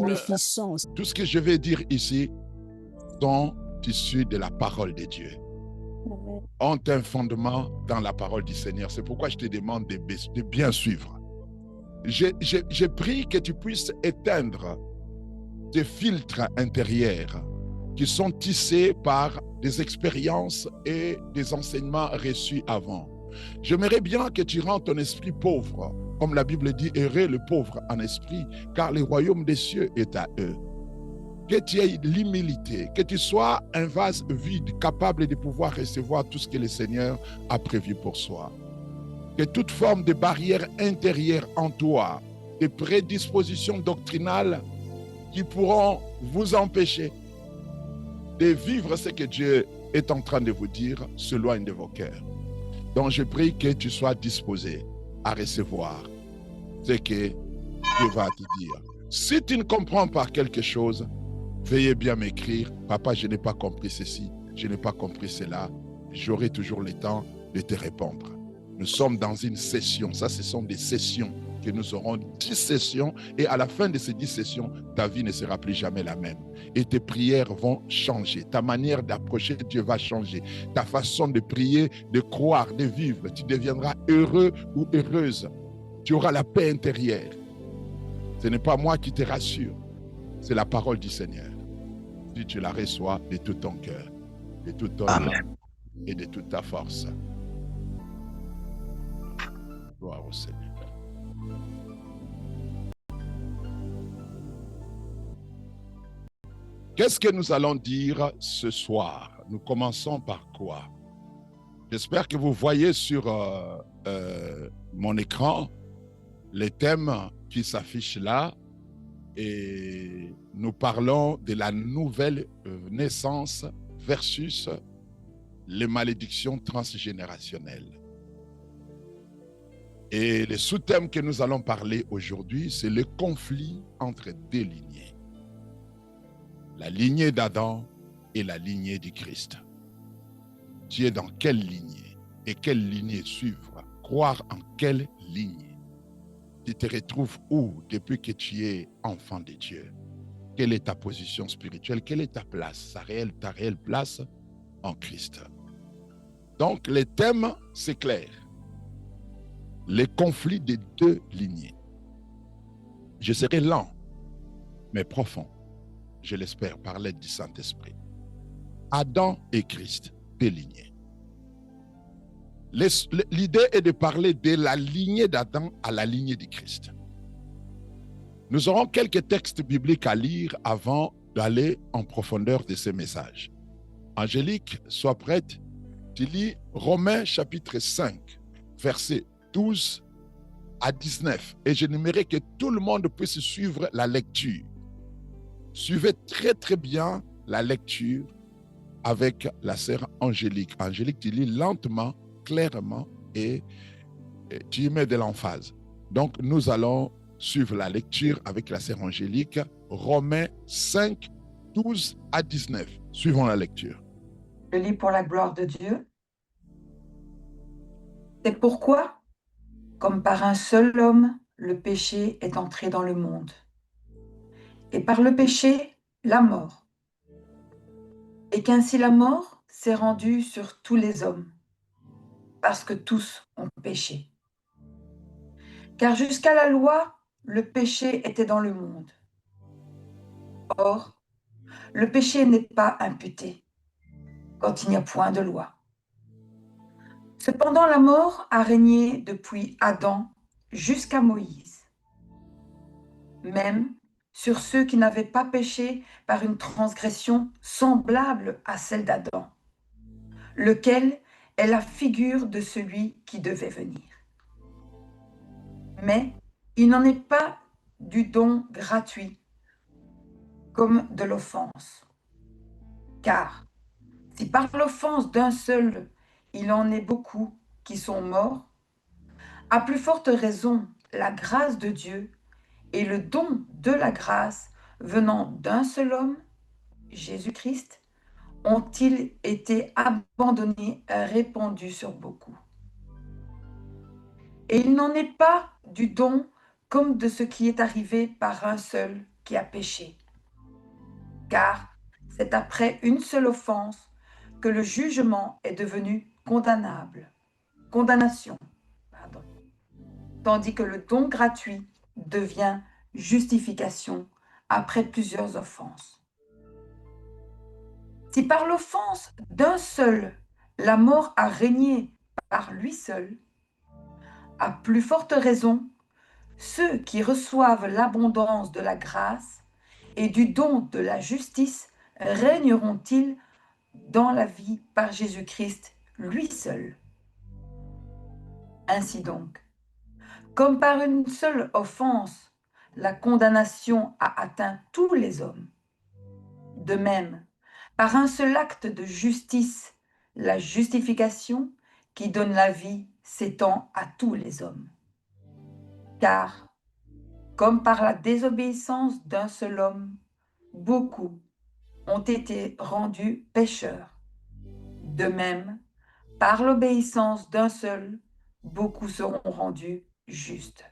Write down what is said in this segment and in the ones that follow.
méfiance. Tout ce que je vais dire ici sont issus de la parole de Dieu. Ont un fondement dans la parole du Seigneur. C'est pourquoi je te demande de bien suivre. Je prie que tu puisses éteindre tes filtres intérieurs qui sont tissés par des expériences et des enseignements reçus avant. J'aimerais bien que tu rendes ton esprit pauvre, comme la Bible dit, heureux le pauvre en esprit, car le royaume des cieux est à eux. Que tu aies l'humilité, que tu sois un vase vide, capable de pouvoir recevoir tout ce que le Seigneur a prévu pour soi. Que toute forme de barrière intérieure en toi, de prédispositions doctrinales qui pourront vous empêcher de vivre ce que Dieu est en train de vous dire, s'éloigne de vos cœurs. Donc je prie que tu sois disposé à recevoir ce que Dieu va te dire. Si tu ne comprends pas quelque chose, veuillez bien m'écrire. Papa, je n'ai pas compris ceci, je n'ai pas compris cela. J'aurai toujours le temps de te répondre. Nous sommes dans une session. Ça, ce sont des sessions que nous aurons 10 sessions. Et à la fin de ces 10 sessions, ta vie ne sera plus jamais la même. Et tes prières vont changer. Ta manière d'approcher Dieu va changer. Ta façon de prier, de croire, de vivre. Tu deviendras heureux ou heureuse. Tu auras la paix intérieure. Ce n'est pas moi qui te rassure. C'est la parole du Seigneur. Si tu la reçois de tout ton cœur, de toute ton âme et de toute ta force. Gloire au Seigneur. Qu'est-ce que nous allons dire ce soir? Nous commençons par quoi? J'espère que vous voyez sur mon écran les thèmes qui s'affichent là. Et nous parlons de la nouvelle naissance versus les malédictions transgénérationnelles. Et le sous-thème que nous allons parler aujourd'hui, c'est le conflit entre deux lignées. La lignée d'Adam et la lignée du Christ. Tu es dans quelle lignée et quelle lignée suivre? Croire en quelle lignée? Tu te retrouves où depuis que tu es enfant de Dieu? Quelle est ta position spirituelle? Quelle est ta place, ta réelle place en Christ? Donc, le thème, c'est clair. Les conflits des deux lignées. Je serai lent, mais profond, je l'espère, par l'aide du Saint-Esprit. Adam et Christ, deux lignées. L'idée est de parler de la lignée d'Adam à la lignée du Christ. Nous aurons quelques textes bibliques à lire avant d'aller en profondeur de ces messages. Angélique, sois prête. Tu lis Romains chapitre 5, versets 12 à 19. Et j'aimerais que tout le monde puisse suivre la lecture. Suivez très très bien la lecture avec la sœur Angélique. Angélique, tu lis lentement, clairement et tu y mets de l'emphase. Donc, nous allons suivre la lecture avec la sœur Angélique, Romains 5, 12 à 19. Suivons la lecture. Je lis pour la gloire de Dieu. C'est pourquoi, comme par un seul homme, le péché est entré dans le monde. Et par le péché, la mort. Et qu'ainsi la mort s'est rendue sur tous les hommes, parce que tous ont péché. Car jusqu'à la loi, le péché était dans le monde. Or, le péché n'est pas imputé quand il n'y a point de loi. Cependant, la mort a régné depuis Adam jusqu'à Moïse, même sur ceux qui n'avaient pas péché par une transgression semblable à celle d'Adam, lequel est la figure de celui qui devait venir. Mais il n'en est pas du don gratuit comme de l'offense. Car si par l'offense d'un seul, il en est beaucoup qui sont morts, à plus forte raison, la grâce de Dieu et le don de la grâce venant d'un seul homme, Jésus-Christ, ont-ils été abandonnés, répandus sur beaucoup. Et il n'en est pas du don comme de ce qui est arrivé par un seul qui a péché. Car c'est après une seule offense que le jugement est devenu condamnation, tandis que le don gratuit devient justification après plusieurs offenses. Si par l'offense d'un seul, la mort a régné par lui seul, à plus forte raison, ceux qui reçoivent l'abondance de la grâce et du don de la justice régneront-ils dans la vie par Jésus-Christ, lui seul. Ainsi donc, comme par une seule offense, la condamnation a atteint tous les hommes, de même, par un seul acte de justice, la justification qui donne la vie s'étend à tous les hommes. Car, comme par la désobéissance d'un seul homme, beaucoup ont été rendus pécheurs. De même, par l'obéissance d'un seul, beaucoup seront rendus justes.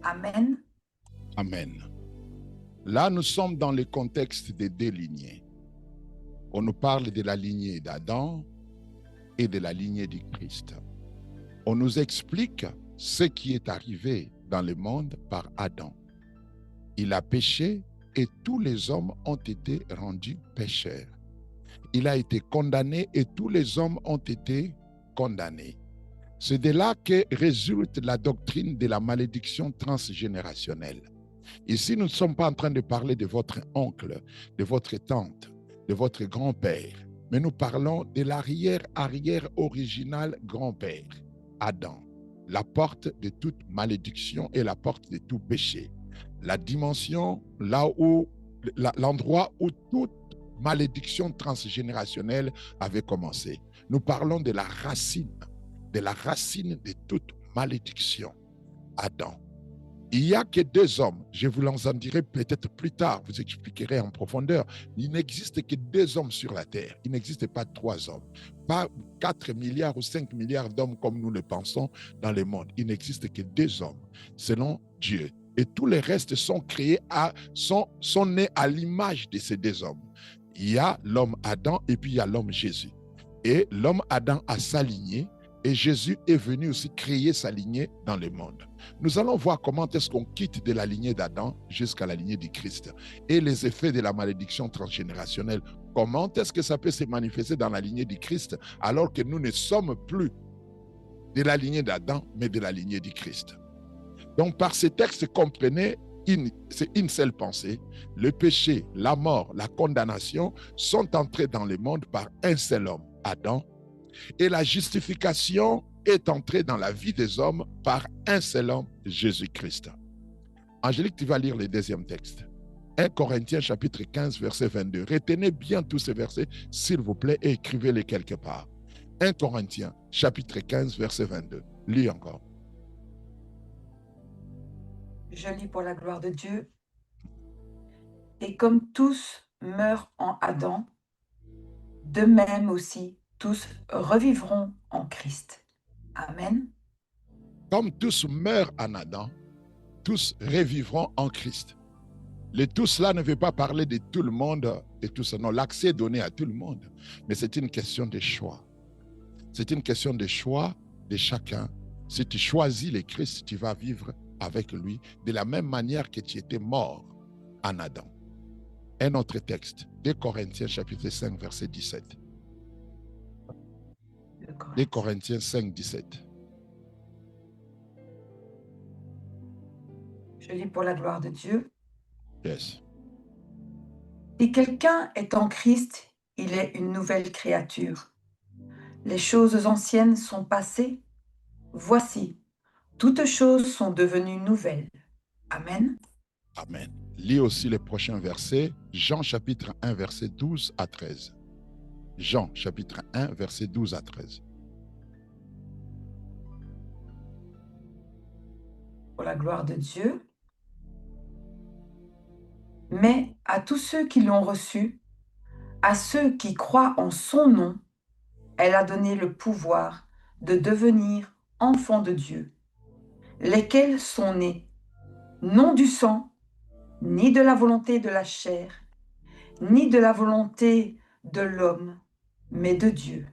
Amen. Amen. Là, nous sommes dans le contexte des deux lignées. On nous parle de la lignée d'Adam et de la lignée du Christ. On nous explique ce qui est arrivé dans le monde par Adam. Il a péché et tous les hommes ont été rendus pécheurs. Il a été condamné et tous les hommes ont été condamnés. C'est de là que résulte la doctrine de la malédiction transgénérationnelle. Ici, nous ne sommes pas en train de parler de votre oncle, de votre tante, de votre grand-père, mais nous parlons de l'arrière-arrière original grand-père, Adam, la porte de toute malédiction et la porte de tout péché. La dimension, l'endroit où toute malédiction transgénérationnelle avait commencé. Nous parlons de la racine de toute malédiction, Adam. Il n'y a que deux hommes, je vous en dirai peut-être plus tard, vous expliquerez en profondeur. Il n'existe que deux hommes sur la terre, il n'existe pas trois hommes, pas 4 milliards ou 5 milliards d'hommes comme nous le pensons dans le monde. Il n'existe que deux hommes, selon Dieu. Et tous les restes sont créés, sont nés à l'image de ces deux hommes. Il y a l'homme Adam et puis il y a l'homme Jésus. Et l'homme Adam a sa lignée, et Jésus est venu aussi créer sa lignée dans le monde. Nous allons voir comment est-ce qu'on quitte de la lignée d'Adam jusqu'à la lignée du Christ et les effets de la malédiction transgénérationnelle. Comment est-ce que ça peut se manifester dans la lignée du Christ alors que nous ne sommes plus de la lignée d'Adam, mais de la lignée du Christ. Donc par ces textes, comprenez, c'est une seule pensée. Le péché, la mort, la condamnation sont entrés dans le monde par un seul homme, Adam. Et la justification est entrée dans la vie des hommes par un seul homme, Jésus-Christ. Angélique, tu vas lire le deuxième texte. 1 Corinthiens chapitre 15, verset 22. Retenez bien tous ces versets, s'il vous plaît, et écrivez-les quelque part. 1 Corinthiens chapitre 15, verset 22. Lis encore. Je lis pour la gloire de Dieu. Et comme tous meurent en Adam, de même aussi tous revivront en Christ. Amen. Comme tous meurent en Adam, tous revivront en Christ. Le tout cela ne veut pas parler de tout le monde et tout ça. Non, l'accès est donné à tout le monde. Mais c'est une question de choix. C'est une question de choix de chacun. Si tu choisis le Christ, tu vas vivre avec lui de la même manière que tu étais mort en Adam. Un autre texte, 2 Corinthiens chapitre 5, verset 17. 2 Corinthiens 5, 17. Je lis pour la gloire de Dieu. Yes. Si quelqu'un est en Christ, il est une nouvelle créature. Les choses anciennes sont passées. Voici, toutes choses sont devenues nouvelles. Amen. Amen. Lis aussi les prochains versets. Jean chapitre 1, verset 12 à 13. Jean chapitre 1, verset 12 à 13. Pour la gloire de Dieu. Mais à tous ceux qui l'ont reçu, à ceux qui croient en son nom, elle a donné le pouvoir de devenir enfants de Dieu, lesquels sont nés, non du sang, ni de la volonté de la chair, ni de la volonté de l'homme, mais de Dieu.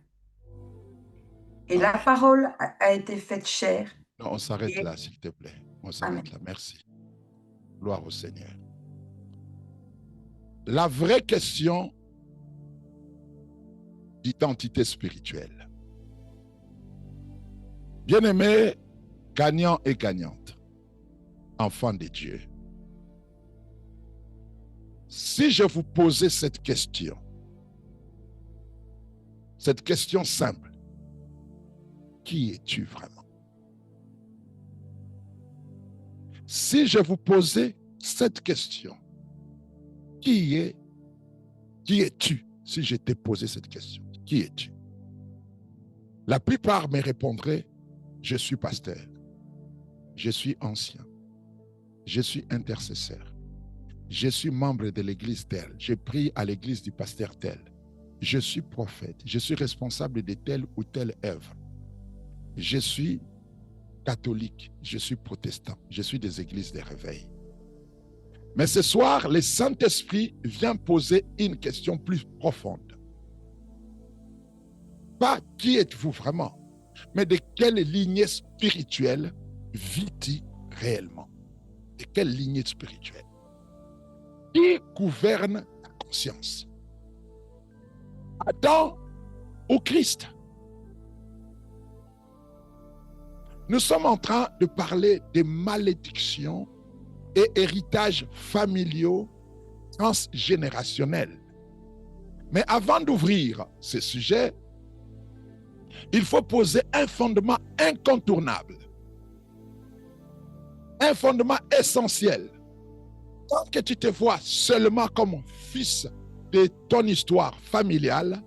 Et la parole a été faite chair. Non, on s'arrête là, s'il te plaît. On s'arrête là. Merci. Gloire au Seigneur. La vraie question d'identité spirituelle. Bien-aimés, gagnants et gagnantes, enfants de Dieu. Si je vous posais cette question simple, qui es-tu vraiment? Si je vous posais cette question, qui es-tu? Si je t'ai posé cette question, qui es-tu? La plupart me répondraient, je suis pasteur, je suis ancien, je suis intercesseur, je suis membre de l'église telle, je prie à l'église du pasteur tel, je suis prophète, je suis responsable de telle ou telle œuvre, je suis catholique, je suis protestant, je suis des églises de réveil. Mais ce soir, le Saint-Esprit vient poser une question plus profonde. Pas qui êtes-vous vraiment, mais de quelle lignée spirituelle vis-tu réellement? De quelle lignée spirituelle? Qui gouverne ta conscience? Adam ou Christ? Nous sommes en train de parler des malédictions et héritages familiaux transgénérationnels. Mais avant d'ouvrir ce sujet, il faut poser un fondement incontournable, un fondement essentiel. Tant que tu te vois seulement comme fils de ton histoire familiale,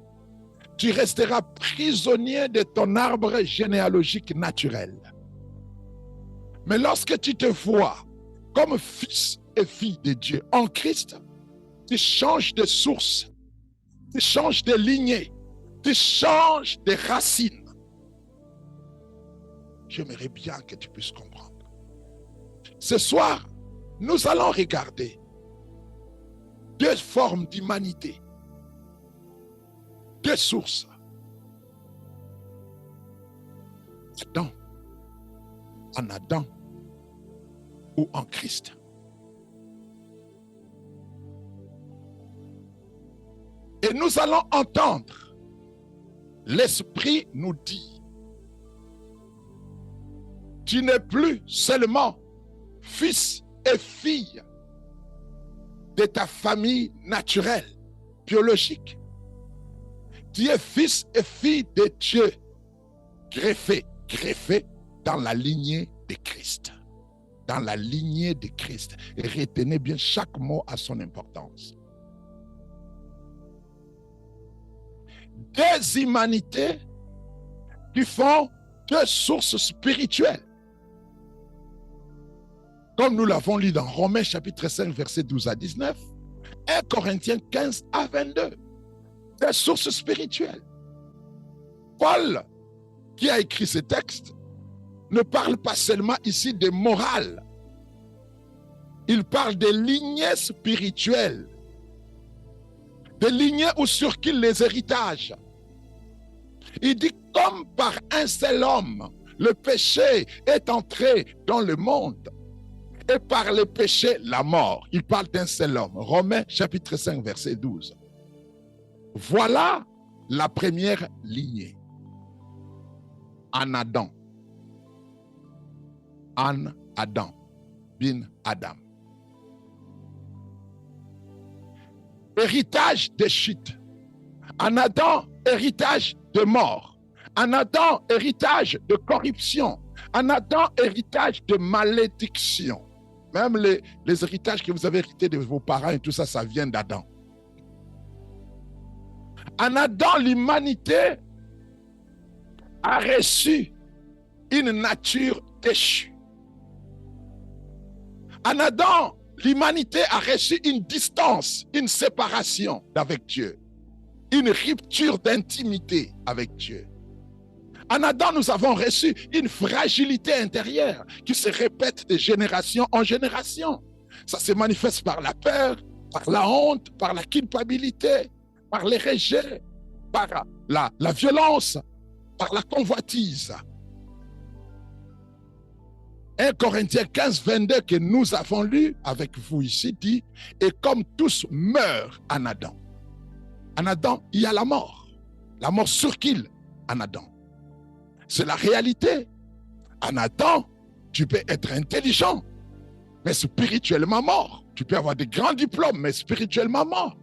tu resteras prisonnier de ton arbre généalogique naturel. Mais lorsque tu te vois comme fils et fille de Dieu en Christ, tu changes de source, tu changes de lignée, tu changes de racines. J'aimerais bien que tu puisses comprendre. Ce soir, nous allons regarder deux formes d'humanité, deux sources. Adam, en Adam ou en Christ. Et nous allons entendre l'Esprit nous dit, tu n'es plus seulement fils et fille de ta famille naturelle, biologique. Tu es fils et fille de Dieu, greffé dans la lignée de Christ. Dans la lignée de Christ. Et retenez bien, chaque mot a son importance. Deux humanités qui font deux sources spirituelles. Comme nous l'avons lu dans Romains chapitre 5, versets 12 à 19, 1 Corinthiens 15 à 22. Des sources spirituelles. Paul, qui a écrit ce texte, ne parle pas seulement ici de morale. Il parle de lignées spirituelles. Des lignées ou sur qui les héritages. Il dit comme par un seul homme, le péché est entré dans le monde. Et par le péché, la mort. Il parle d'un seul homme. Romains chapitre 5, verset 12. Voilà la première lignée. En Adam. En Adam. Bin Adam. Héritage de chute. En Adam, héritage de mort. En Adam, héritage de corruption. En Adam, héritage de malédiction. Même les héritages que vous avez hérités de vos parents et tout ça, ça vient d'Adam. En Adam, l'humanité a reçu une nature déchue. En Adam, l'humanité a reçu une distance, une séparation d'avec Dieu, une rupture d'intimité avec Dieu. En Adam, nous avons reçu une fragilité intérieure qui se répète de génération en génération. Ça se manifeste par la peur, par la honte, par la culpabilité, par les rejets, par la violence, par la convoitise. 1 Corinthiens 15, 22 que nous avons lu avec vous ici dit, et comme tous meurent en Adam. En Adam, il y a la mort. La mort surquille en Adam. C'est la réalité. En Adam, tu peux être intelligent, mais spirituellement mort. Tu peux avoir des grands diplômes, mais spirituellement mort.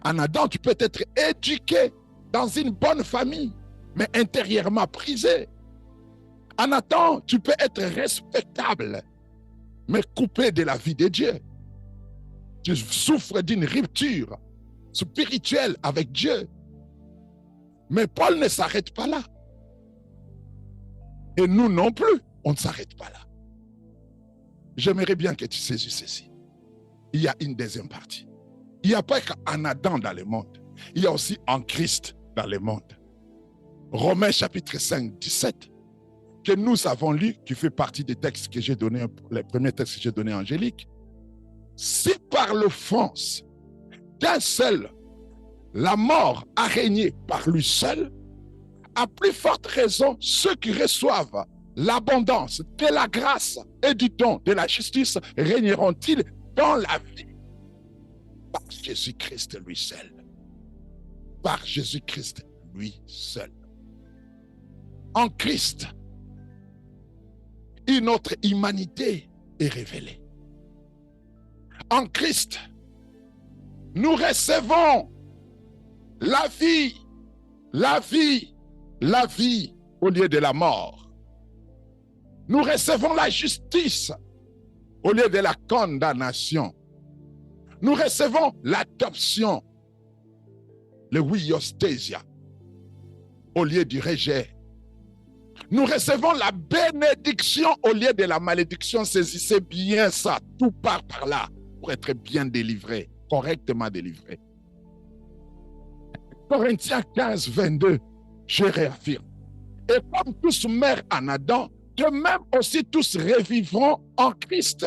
En Adam, tu peux être éduqué dans une bonne famille, mais intérieurement brisé. En Adam, tu peux être respectable, mais coupé de la vie de Dieu. Tu souffres d'une rupture spirituelle avec Dieu. Mais Paul ne s'arrête pas là. Et nous non plus, on ne s'arrête pas là. J'aimerais bien que tu saisisses ceci. Il y a une deuxième partie. Il n'y a pas qu'en Adam dans le monde. Il y a aussi en Christ dans le monde. Romains chapitre 5, 17, que nous avons lu, qui fait partie des textes que j'ai donnés, les premiers textes que j'ai donnés à Angélique. Si par l'offense d'un seul, la mort a régné par lui seul, à plus forte raison, ceux qui reçoivent l'abondance de la grâce et du don de la justice régneront-ils dans la vie par Jésus-Christ lui seul. Par Jésus-Christ lui seul. En Christ, une autre humanité est révélée. En Christ, nous recevons la vie, la vie, la vie au lieu de la mort. Nous recevons la justice au lieu de la condamnation. Nous recevons l'adoption, le huiosthesia, au lieu du rejet. Nous recevons la bénédiction au lieu de la malédiction. Saisissez bien ça, tout part par là pour être bien délivré, correctement délivré. Corinthiens 15, 22, je réaffirme. Et comme tous meurent en Adam, de même aussi tous revivront en Christ.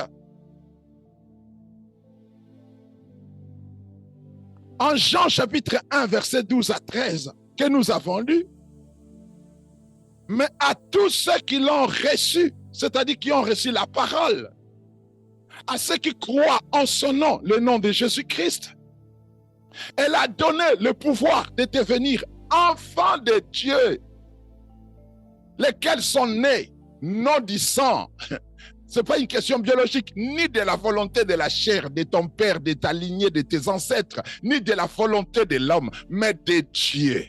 En Jean chapitre 1, verset 12 à 13, que nous avons lu, mais à tous ceux qui l'ont reçu, c'est-à-dire qui ont reçu la parole, à ceux qui croient en son nom, le nom de Jésus-Christ, elle a donné le pouvoir de devenir enfants de Dieu, lesquels sont nés non du sang. Ce n'est pas une question biologique, ni de la volonté de la chair, de ton père, de ta lignée, de tes ancêtres, ni de la volonté de l'homme, mais de Dieu.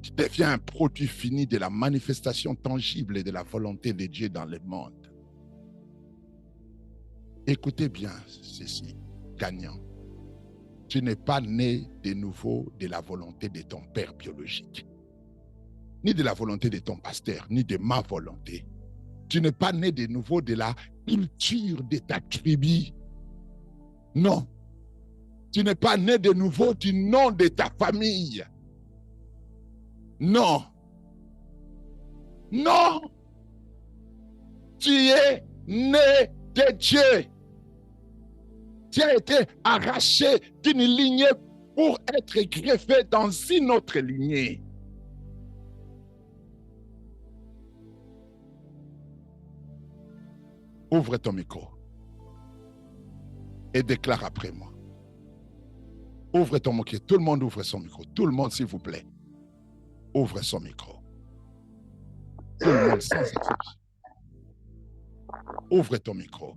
Tu deviens un produit fini de la manifestation tangible de la volonté de Dieu dans le monde. Écoutez bien ceci, gagnant. Tu n'es pas né de nouveau de la volonté de ton père biologique, ni de la volonté de ton pasteur, ni de ma volonté. Tu n'es pas né de nouveau de la culture de ta tribu. Non. Tu n'es pas né de nouveau du nom de ta famille. Non. Non. Tu es né de Dieu. Tu as été arraché d'une lignée pour être greffé dans une autre lignée. Ouvre ton micro et déclare après moi. Ouvre ton micro. Tout le monde ouvre son micro. Tout le monde, s'il vous plaît. Ouvre son micro. Tout le monde, sans exception. Ouvre ton micro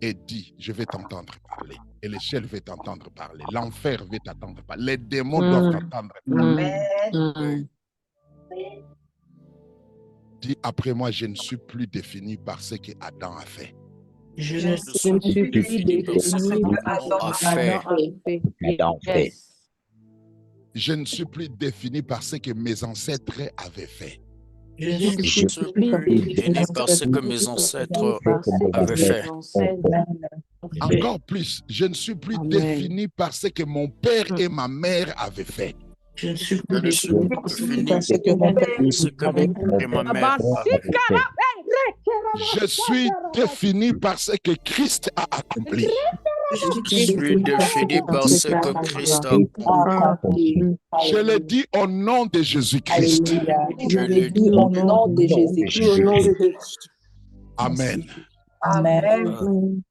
et dis, je vais t'entendre parler. Et le ciel va t'entendre parler. L'enfer va t'entendre parler. Les démons doivent t'entendre parler. Dis après moi, je ne suis plus défini par ce que Adam a fait. Je ne suis plus défini par ce que Adam a fait. Je ne suis plus défini par ce que mes ancêtres avaient fait. Je ne suis plus défini par ce que mes ancêtres avaient fait. Encore plus, je ne suis plus défini par ce que mon père et ma mère avaient fait. Je ne suis plus défini par ce que mon père et ma mère avaient fait. Je suis défini par ce que Christ a accompli. Je suis défini par ce que Christ a accompli. Je le dis au nom de Jésus-Christ. Je le dis au nom de Jésus-Christ. Amen. Amen.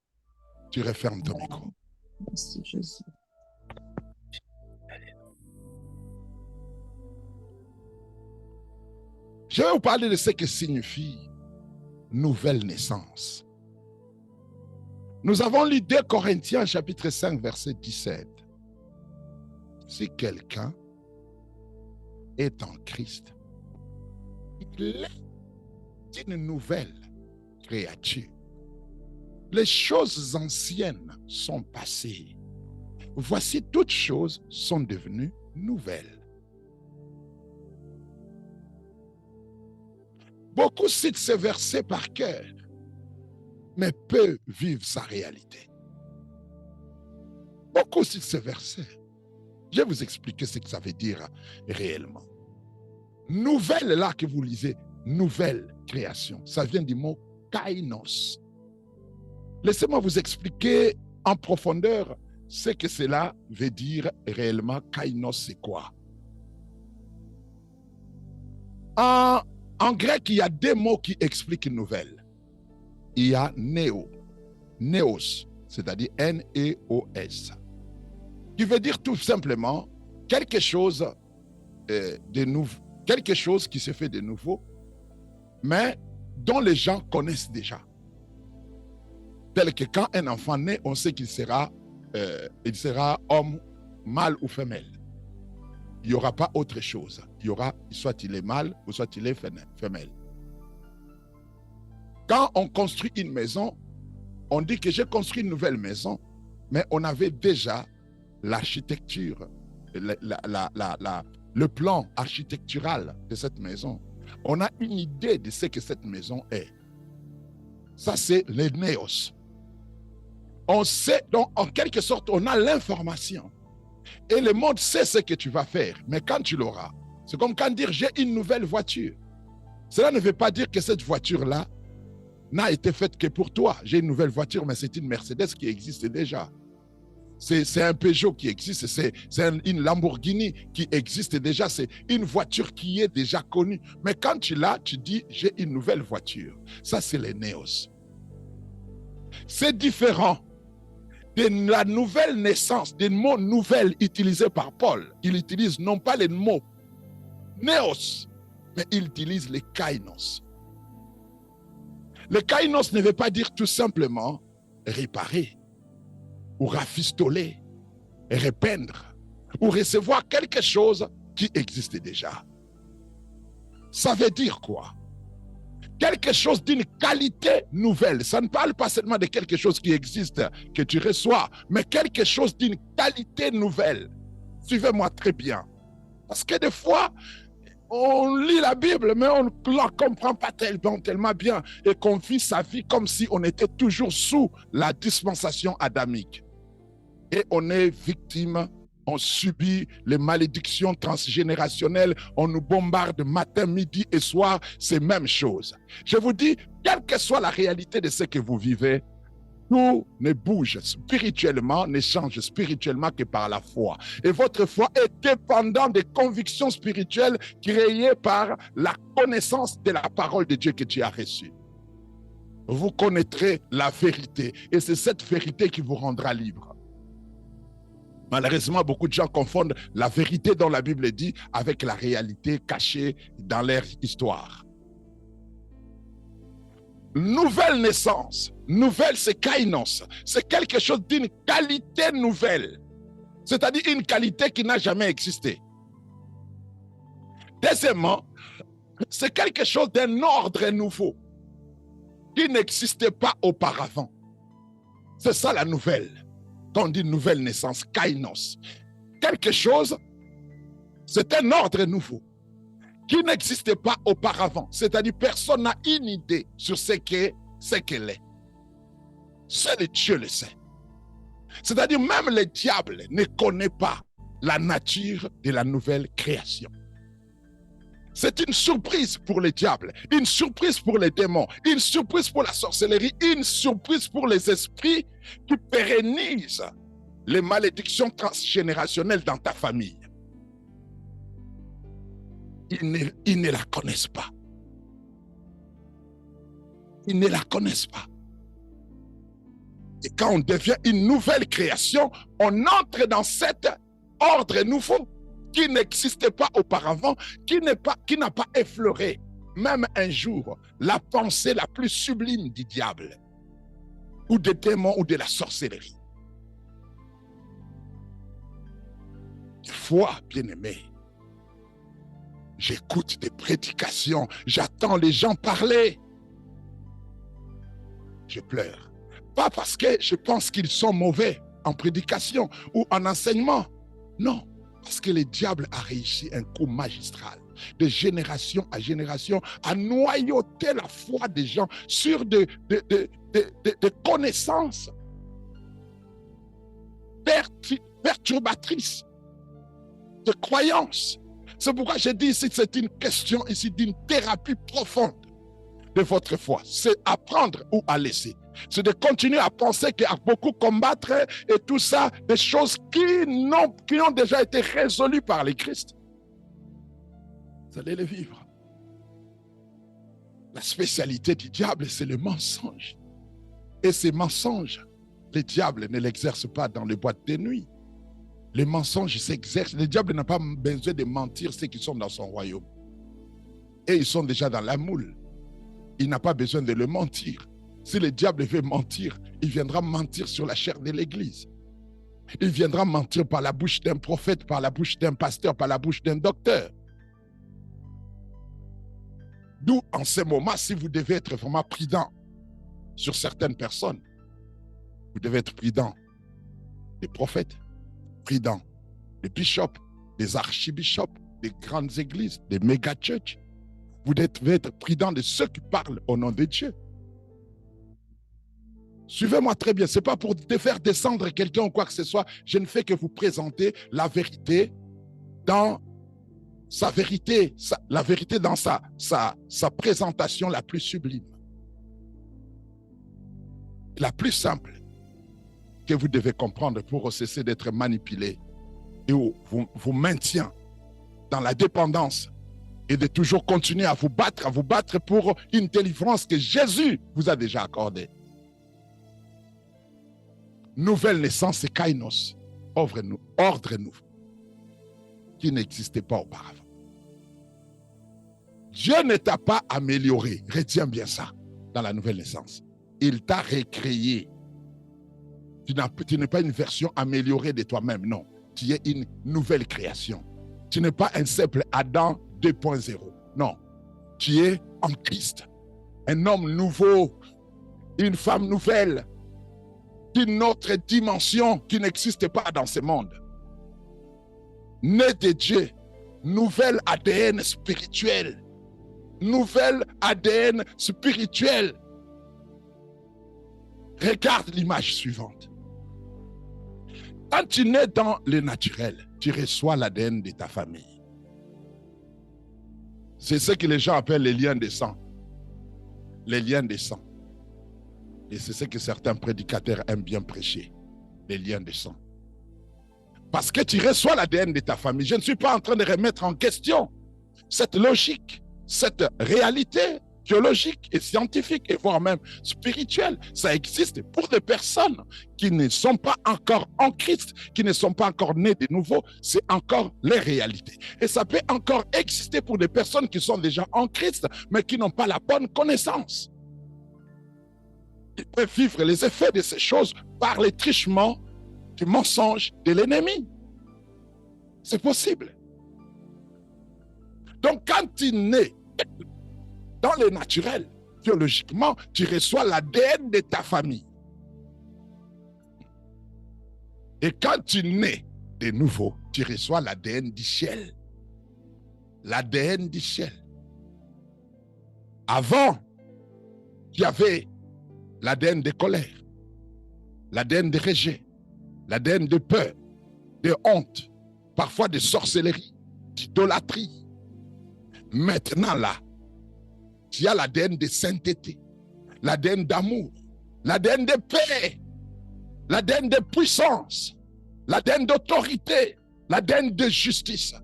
Tu refermes ton micro. Merci Jésus. Je vais vous parler de ce que signifie nouvelle naissance. Nous avons lu 2 Corinthiens chapitre 5 verset 17. Si quelqu'un est en Christ, il est une nouvelle créature. Les choses anciennes sont passées. Voici, toutes choses sont devenues nouvelles. Beaucoup citent ce verset par cœur, mais peu vivent sa réalité. Beaucoup citent ce verset. Je vais vous expliquer ce que ça veut dire réellement. Nouvelle, là que vous lisez, nouvelle création, ça vient du mot kainos. Laissez-moi vous expliquer en profondeur ce que cela veut dire réellement. Kainos, c'est quoi? En grec, il y a 2 mots qui expliquent une nouvelle. Il y a néo, néos, c'est-à-dire N-E-O-S, qui veut dire tout simplement quelque chose de nouveau, quelque chose qui se fait de nouveau, mais dont les gens connaissent déjà. Tel que quand un enfant naît, on sait qu'il sera homme, mâle ou femelle. Il n'y aura pas autre chose. Il y aura, soit il est mâle ou soit il est femelle. Quand on construit une maison, on dit que j'ai construit une nouvelle maison, mais on avait déjà l'architecture, le plan architectural de cette maison. On a une idée de ce que cette maison est. Ça, c'est le néos. On sait, donc en quelque sorte, on a l'information. Et le monde sait ce que tu vas faire. Mais quand tu l'auras, c'est comme quand dire j'ai une nouvelle voiture. Cela ne veut pas dire que cette voiture-là n'a été faite que pour toi. J'ai une nouvelle voiture, mais c'est une Mercedes qui existe déjà. C'est un Peugeot qui existe, c'est une Lamborghini qui existe déjà. C'est une voiture qui est déjà connue. Mais quand tu l'as, tu dis j'ai une nouvelle voiture. Ça, c'est les néos. C'est différent de la nouvelle naissance, des mots nouvelles utilisés par Paul. Il utilise non pas les mots néos, mais il utilise les kainos. Le kainos ne veut pas dire tout simplement réparer, ou rafistoler, repeindre, ou recevoir quelque chose qui existe déjà. Ça veut dire quoi? Quelque chose d'une qualité nouvelle. Ça ne parle pas seulement de quelque chose qui existe, que tu reçois, mais quelque chose d'une qualité nouvelle. Suivez-moi très bien. Parce que des fois, on lit la Bible, mais on ne la comprend pas tellement bien et qu'on vit sa vie comme si on était toujours sous la dispensation adamique. Et on est victime, on subit les malédictions transgénérationnelles, on nous bombarde matin, midi et soir, c'est même chose. Je vous dis, quelle que soit la réalité de ce que vous vivez, tout ne bouge spirituellement, ne change spirituellement que par la foi. Et votre foi est dépendante des convictions spirituelles créées par la connaissance de la parole de Dieu que tu as reçue. Vous connaîtrez la vérité et c'est cette vérité qui vous rendra libre. Malheureusement, beaucoup de gens confondent la vérité dont la Bible dit avec la réalité cachée dans leur histoire. Nouvelle naissance, nouvelle c'est kainos, c'est quelque chose d'une qualité nouvelle, c'est-à-dire une qualité qui n'a jamais existé. Deuxièmement, c'est quelque chose d'un ordre nouveau qui n'existait pas auparavant. C'est ça la nouvelle. Quand on dit nouvelle naissance, kainos, quelque chose, c'est un ordre nouveau qui n'existait pas auparavant. C'est-à-dire personne n'a une idée sur ce qu'elle est. Seul Dieu le sait. C'est-à-dire même le diable ne connaît pas la nature de la nouvelle création. C'est une surprise pour les diables, une surprise pour les démons, une surprise pour la sorcellerie, une surprise pour les esprits qui pérennisent les malédictions transgénérationnelles dans ta famille. Ils ne la connaissent pas. Ils ne la connaissent pas. Et quand on devient une nouvelle création, on entre dans cet ordre nouveau qui n'existait pas auparavant, qui n'a pas effleuré, même un jour, la pensée la plus sublime du diable, ou des démons, ou de la sorcellerie. Des fois, bien-aimé, j'écoute des prédications, j'attends les gens parler. Je pleure. Pas parce que je pense qu'ils sont mauvais en prédication ou en enseignement. Non, parce que le diable a réussi un coup magistral, de génération à génération, à noyauter la foi des gens sur des connaissances perturbatrices, de croyances. C'est pourquoi je dis ici que c'est une question ici d'une thérapie profonde de votre foi. C'est apprendre ou à laisser. C'est de continuer à penser qu'il y a beaucoup combattre et tout ça, des choses qui ont déjà été résolues par les Christ. Vous allez les vivre. La spécialité du diable, c'est le mensonge. Et ces mensonges, le diable ne l'exerce pas dans les boîtes de nuit. Les mensonges s'exercent. Le diable n'a pas besoin de mentir ceux qui sont dans son royaume. Et ils sont déjà dans la moule. Il n'a pas besoin de le mentir. Si le diable veut mentir, il viendra mentir sur la chair de l'Église. Il viendra mentir par la bouche d'un prophète, par la bouche d'un pasteur, par la bouche d'un docteur. D'où, en ce moment, si vous devez être vraiment prudent sur certaines personnes, vous devez être prudent des prophètes, prudent des bishops, des archibishops, des grandes églises, des méga-churches. Vous devez être prudent de ceux qui parlent au nom de Dieu. Suivez-moi très bien. Ce n'est pas pour te faire descendre quelqu'un ou quoi que ce soit. Je ne fais que vous présenter la vérité dans sa vérité, la vérité dans sa présentation la plus sublime. La plus simple que vous devez comprendre pour cesser d'être manipulé et vous maintient dans la dépendance et de toujours continuer à vous battre pour une délivrance que Jésus vous a déjà accordée. Nouvelle naissance et kainos, ordre nouveau, qui n'existait pas auparavant. Dieu ne t'a pas amélioré, retiens bien ça, dans la nouvelle naissance. Il t'a recréé. Tu n'es pas une version améliorée de toi-même, non. Tu es une nouvelle création. Tu n'es pas un simple Adam 2.0, non. Tu es en Christ, un homme nouveau, une femme nouvelle, d'une autre dimension qui n'existe pas dans ce monde. Né de Dieu, nouvel ADN spirituel. Nouvel ADN spirituel. Regarde l'image suivante. Quand tu nais dans le naturel, tu reçois l'ADN de ta famille. C'est ce que les gens appellent les liens de sang. Les liens de sang. Et c'est ce que certains prédicateurs aiment bien prêcher, les liens de sang. Parce que tu reçois l'ADN de ta famille. Je ne suis pas en train de remettre en question cette logique, cette réalité biologique et scientifique, et voire même spirituelle. Ça existe pour des personnes qui ne sont pas encore en Christ, qui ne sont pas encore nées de nouveau. C'est encore les réalités. Et ça peut encore exister pour des personnes qui sont déjà en Christ, mais qui n'ont pas la bonne connaissance. Ils peuvent vivre les effets de ces choses par les trichements du mensonge de l'ennemi. C'est possible. Donc, quand tu nais dans le naturel, biologiquement, tu reçois l'ADN de ta famille. Et quand tu nais de nouveau, tu reçois l'ADN du ciel. L'ADN du ciel. Avant, il y avait l'ADN de colère, l'ADN de rejet, l'ADN de peur, de honte, parfois de sorcellerie, d'idolâtrie, Maintenant là, tu as l'ADN de sainteté, l'ADN d'amour, l'ADN de paix, l'ADN de puissance, l'ADN d'autorité, l'ADN de justice.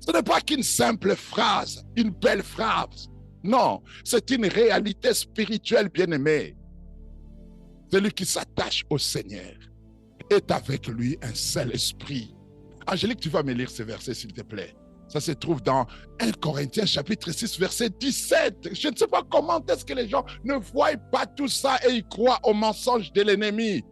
Ce n'est pas qu'une simple phrase, une belle phrase. Non, c'est une réalité spirituelle, bien-aimée. Celui qui s'attache au Seigneur est avec lui un seul esprit. Angélique, tu vas me lire ce verset, s'il te plaît. Ça se trouve dans 1 Corinthiens chapitre 6, verset 17. Je ne sais pas comment est-ce que les gens ne voient pas tout ça et ils croient au mensonge de l'ennemi.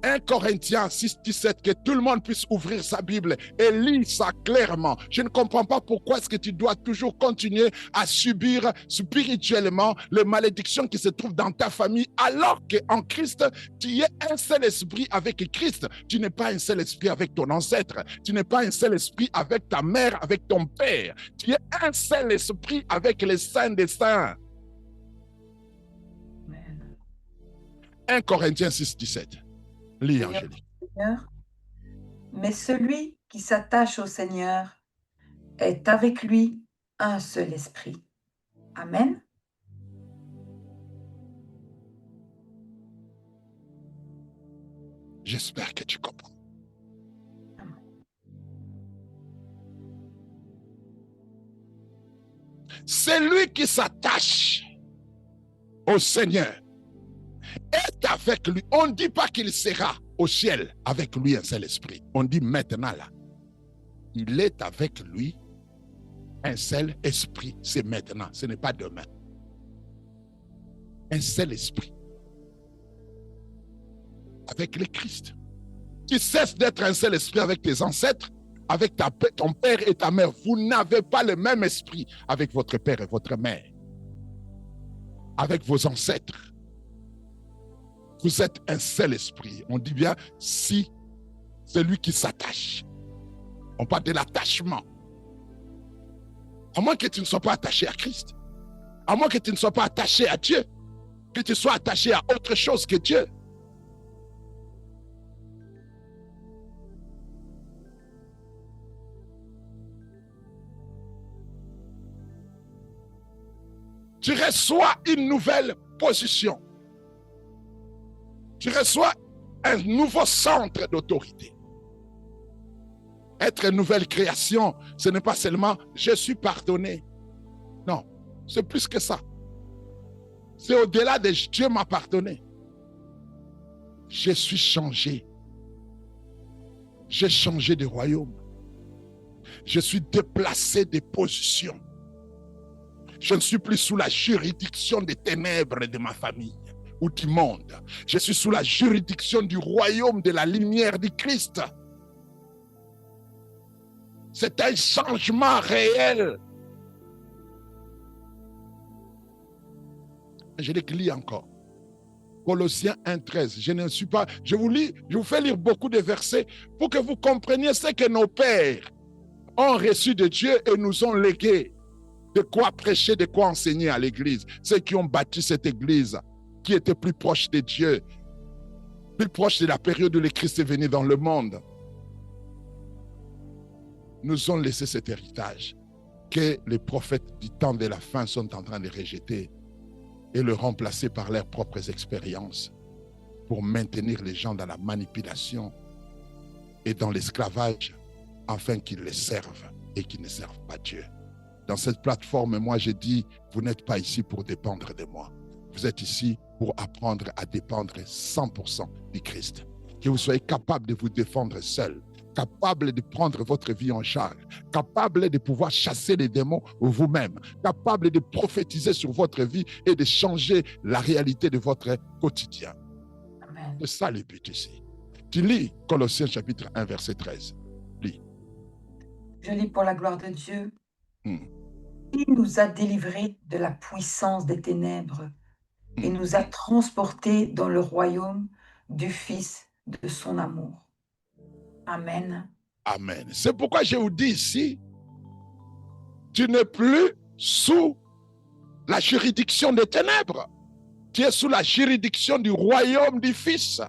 1 Corinthiens 6, 17, que tout le monde puisse ouvrir sa Bible et lire ça clairement. Je ne comprends pas pourquoi est-ce que tu dois toujours continuer à subir spirituellement les malédictions qui se trouvent dans ta famille, alors qu'en Christ, tu es un seul esprit avec Christ. Tu n'es pas un seul esprit avec ton ancêtre. Tu n'es pas un seul esprit avec ta mère, avec ton père. Tu es un seul esprit avec les saints des saints. Amen. 1 Corinthiens 6, 17. Lis, Angélique. Mais celui qui s'attache au Seigneur est avec lui un seul esprit. Amen. J'espère que tu comprends. Celui qui s'attache au Seigneur est avec lui. On ne dit pas qu'il sera au ciel avec lui un seul esprit. On dit maintenant là. Il est avec lui un seul esprit. C'est maintenant, ce n'est pas demain. Un seul esprit. Avec le Christ. Tu cesses d'être un seul esprit avec tes ancêtres, avec ton père et ta mère. Vous n'avez pas le même esprit avec votre père et votre mère. Avec vos ancêtres. Vous êtes un seul esprit. On dit bien, si celui qui s'attache. On parle de l'attachement. À moins que tu ne sois pas attaché à Christ. À moins que tu ne sois pas attaché à Dieu. Que tu sois attaché à autre chose que Dieu. Tu reçois une nouvelle position. Tu reçois un nouveau centre d'autorité. Être une nouvelle création, ce n'est pas seulement « je suis pardonné ». Non, c'est plus que ça. C'est au-delà de « Dieu m'a pardonné ». Je suis changé. J'ai changé de royaume. Je suis déplacé de position. Je ne suis plus sous la juridiction des ténèbres de ma famille ou du monde. Je suis sous la juridiction du royaume de la lumière du Christ. C'est un changement réel. Je lis encore. Colossiens 1,13. Je ne suis pas. Je vous fais lire beaucoup de versets pour que vous compreniez ce que nos pères ont reçu de Dieu et nous ont légué. De quoi prêcher, de quoi enseigner à l'église. Ceux qui ont bâti cette église, qui était plus proche de Dieu, plus proche de la période où le Christ est venu dans le monde, nous ont laissé cet héritage que les prophètes du temps de la fin sont en train de rejeter et le remplacer par leurs propres expériences pour maintenir les gens dans la manipulation et dans l'esclavage afin qu'ils les servent et qu'ils ne servent pas Dieu. Dans cette plateforme, moi, je dis, vous n'êtes pas ici pour dépendre de moi. Vous êtes ici pour apprendre à dépendre 100% du Christ. Que vous soyez capable de vous défendre seul, capable de prendre votre vie en charge, capable de pouvoir chasser les démons vous-même, capable de prophétiser sur votre vie et de changer la réalité de votre quotidien. Amen. C'est ça le but ici. Tu lis Colossiens chapitre 1, verset 13. Lis. Je lis pour la gloire de Dieu. Il nous a délivrés de la puissance des ténèbres et nous a transportés dans le royaume du Fils de son amour. Amen. Amen. C'est pourquoi je vous dis ici, tu n'es plus sous la juridiction des ténèbres. Tu es sous la juridiction du royaume du Fils.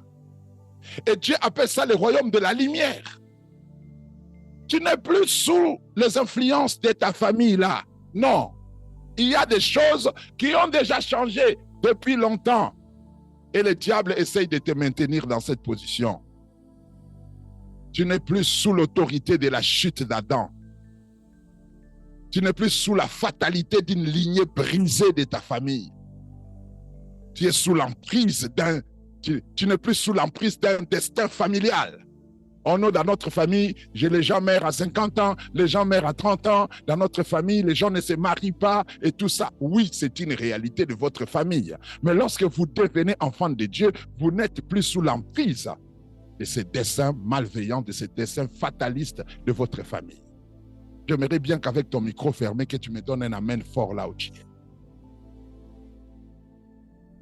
Et Dieu appelle ça le royaume de la lumière. Tu n'es plus sous les influences de ta famille là. Non. Il y a des choses qui ont déjà changé depuis longtemps. Et le diable essaye de te maintenir dans cette position. Tu n'es plus sous l'autorité de la chute d'Adam. Tu n'es plus sous la fatalité d'une lignée brisée de ta famille. Tu es sous l'emprise tu n'es plus sous l'emprise d'un destin familial. Dans notre famille, les gens meurent à 50 ans, les gens meurent à 30 ans. Dans notre famille, les gens ne se marient pas et tout ça. Oui, c'est une réalité de votre famille. Mais lorsque vous devenez enfant de Dieu, vous n'êtes plus sous l'emprise de ces desseins malveillants, de ces desseins fatalistes de votre famille. J'aimerais bien qu'avec ton micro fermé, que tu me donnes un amen fort là où tu es.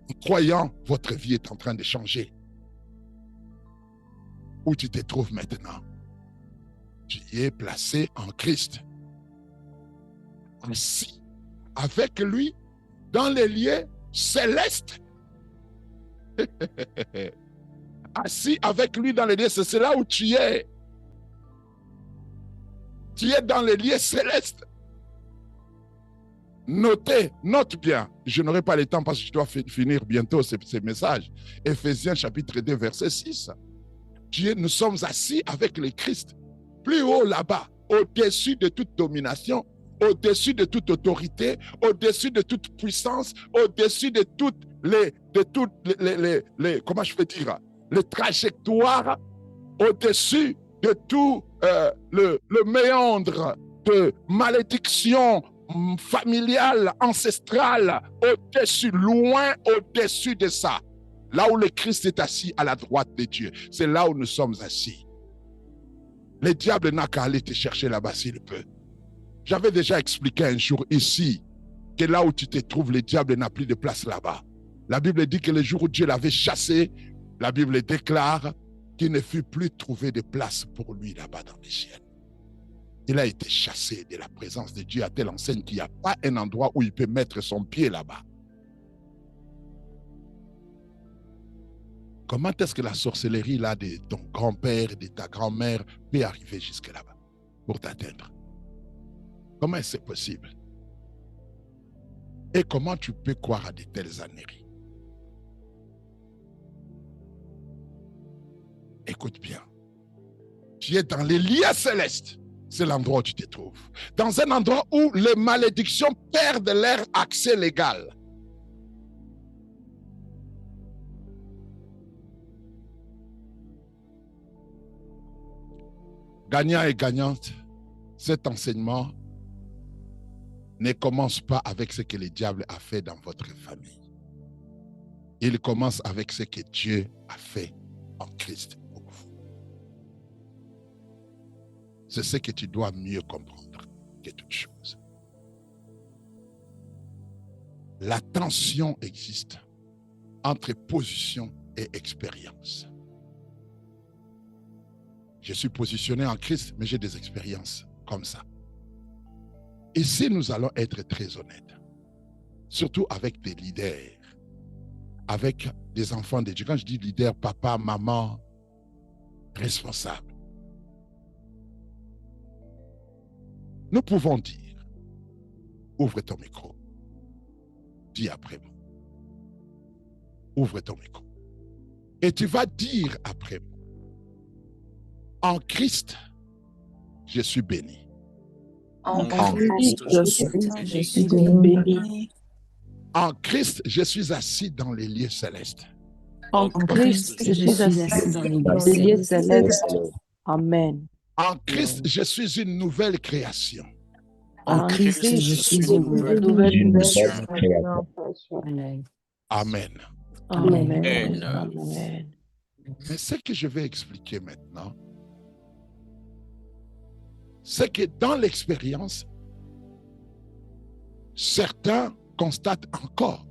En croyant, votre vie est en train de changer. Où tu te trouves maintenant? Tu y es placé en Christ. Assis avec lui dans les lieux célestes. Assis avec lui dans les lieux, c'est là où tu es. Tu es dans les lieux célestes. Note bien. Je n'aurai pas le temps parce que je dois finir bientôt ce message. Éphésiens chapitre 2, verset 6. Nous sommes assis avec le Christ, plus haut là-bas, au-dessus de toute domination, au-dessus de toute autorité, au-dessus de toute puissance, au-dessus de toutes les comment je peux dire, les trajectoires, au-dessus de tout le méandre de malédiction familiale, ancestrale, au-dessus, loin au-dessus de ça. Là où le Christ est assis à la droite de Dieu, c'est là où nous sommes assis. Le diable n'a qu'à aller te chercher là-bas s'il peut. J'avais déjà expliqué un jour ici que là où tu te trouves, le diable n'a plus de place là-bas. La Bible dit que le jour où Dieu l'avait chassé, la Bible déclare qu'il ne fut plus trouvé de place pour lui là-bas dans les ciels. Il a été chassé de la présence de Dieu à telle enseigne qu'il n'y a pas un endroit où il peut mettre son pied là-bas. Comment est-ce que la sorcellerie là de ton grand-père, de ta grand-mère peut arriver jusque là-bas pour t'atteindre? Comment est-ce possible? Et comment tu peux croire à de telles âneries? Écoute bien. Tu es dans les lieux célestes. C'est l'endroit où tu te trouves. Dans un endroit où les malédictions perdent leur accès légal. Gagnant et gagnante, cet enseignement ne commence pas avec ce que le diable a fait dans votre famille. Il commence avec ce que Dieu a fait en Christ pour vous. C'est ce que tu dois mieux comprendre que toute chose. La tension existe entre position et expérience. Je suis positionné en Christ, mais j'ai des expériences comme ça. Ici, nous allons être très honnêtes, surtout avec des leaders, avec des enfants de Dieu. Quand je dis leader, papa, maman, responsable, nous pouvons dire, ouvre ton micro, dis après moi, ouvre ton micro, et tu vas dire après moi, en Christ, je suis béni. En Christ, je suis béni. En Christ, je suis assis dans les lieux célestes. En Christ, je suis assis dans les lieux célestes. Amen. En Christ, je suis une nouvelle création. En Christ, je suis une nouvelle création. Amen. Amen. Amen. Mais ce que je vais expliquer maintenant, c'est que dans l'expérience, certains constatent encore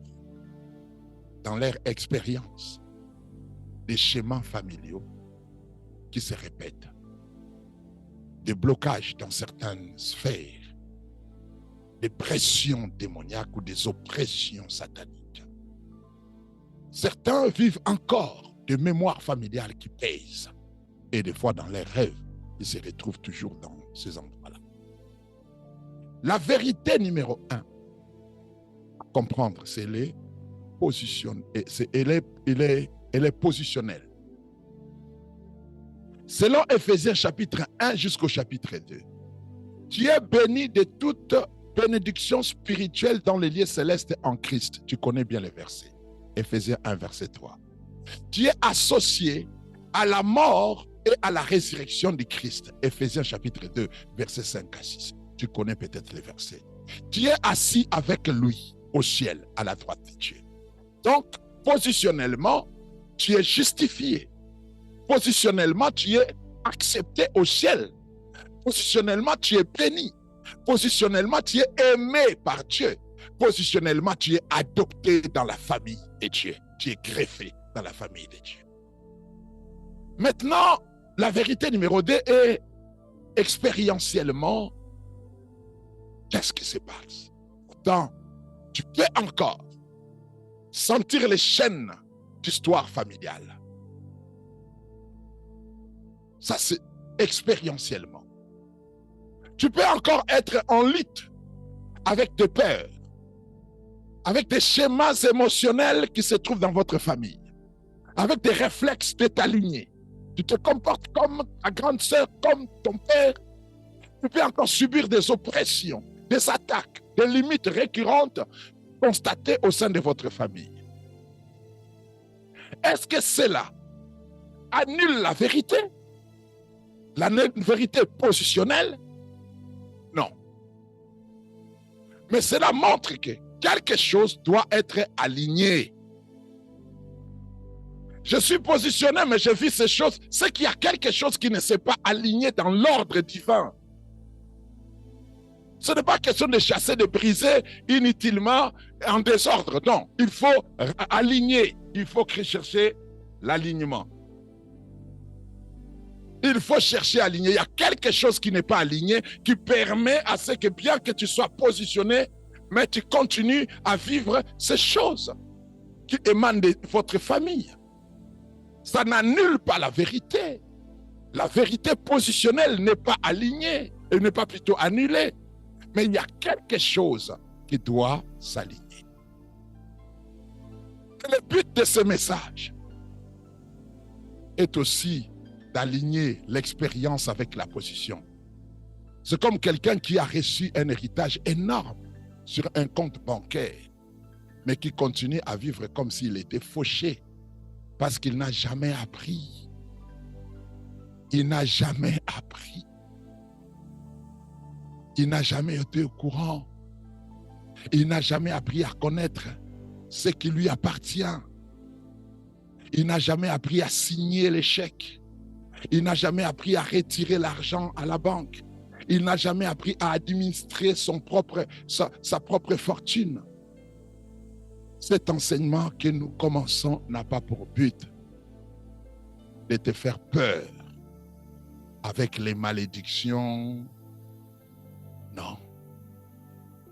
dans leur expérience des schémas familiaux qui se répètent, des blocages dans certaines sphères, des pressions démoniaques ou des oppressions sataniques. Certains vivent encore des mémoires familiales qui pèsent et des fois dans leurs rêves, ils se retrouvent toujours dans ces endroits-là. La vérité numéro 1 à comprendre, c'est les positions. Elle est positionnelle. Selon Éphésiens chapitre 1 jusqu'au chapitre 2, tu es béni de toute bénédiction spirituelle dans les lieux célestes en Christ. Tu connais bien les versets. Éphésiens 1, verset 3. Tu es associé à la mort et à la résurrection de Christ. Éphésiens chapitre 2, versets 5 à 6. Tu connais peut-être les versets. Tu es assis avec lui au ciel, à la droite de Dieu. Donc, positionnellement, tu es justifié. Positionnellement, tu es accepté au ciel. Positionnellement, tu es béni. Positionnellement, tu es aimé par Dieu. Positionnellement, tu es adopté dans la famille de Dieu. Tu es greffé dans la famille de Dieu. Maintenant, la vérité numéro 2 est expérientiellement, qu'est-ce qui se passe? Pourtant, tu peux encore sentir les chaînes d'histoire familiale. Ça, c'est expérientiellement. Tu peux encore être en lutte avec des peurs, avec des schémas émotionnels qui se trouvent dans votre famille, avec des réflexes déalignés. Tu te comportes comme ta grande sœur, comme ton père. Tu peux encore subir des oppressions, des attaques, des limites récurrentes constatées au sein de votre famille. Est-ce que cela annule la vérité? La vérité positionnelle? Non. Mais cela montre que quelque chose doit être aligné. Je suis positionné, mais je vis ces choses. C'est qu'il y a quelque chose qui ne s'est pas aligné dans l'ordre divin. Ce n'est pas question de chasser, de briser inutilement en désordre. Non, il faut aligner. Il faut chercher l'alignement. Il faut chercher à aligner. Il y a quelque chose qui n'est pas aligné, qui permet à ce que bien que tu sois positionné, mais tu continues à vivre ces choses qui émanent de votre famille. Ça n'annule pas la vérité. La vérité positionnelle n'est pas alignée, elle n'est pas plutôt annulée. Mais il y a quelque chose qui doit s'aligner. Le but de ce message est aussi d'aligner l'expérience avec la position. C'est comme quelqu'un qui a reçu un héritage énorme sur un compte bancaire, mais qui continue à vivre comme s'il était fauché, parce qu'il n'a jamais appris. Il n'a jamais appris. Il n'a jamais été au courant. Il n'a jamais appris à connaître ce qui lui appartient. Il n'a jamais appris à signer les chèques. Il n'a jamais appris à retirer l'argent à la banque. Il n'a jamais appris à administrer sa propre fortune. Cet enseignement que nous commençons n'a pas pour but de te faire peur avec les malédictions. Non.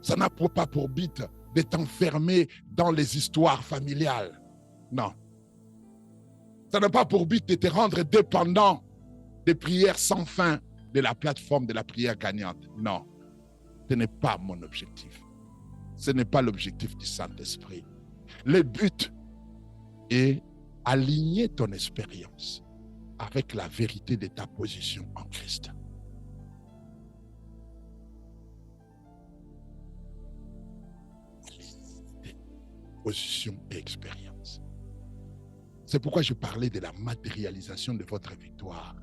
Ça n'a pas pour but de t'enfermer dans les histoires familiales. Non. Ça n'a pas pour but de te rendre dépendant des prières sans fin de la plateforme de la prière gagnante. Non. Ce n'est pas mon objectif. Ce n'est pas l'objectif du Saint-Esprit. Le but est aligner ton expérience avec la vérité de ta position en Christ. Position et expérience. C'est pourquoi je parlais de la matérialisation de votre victoire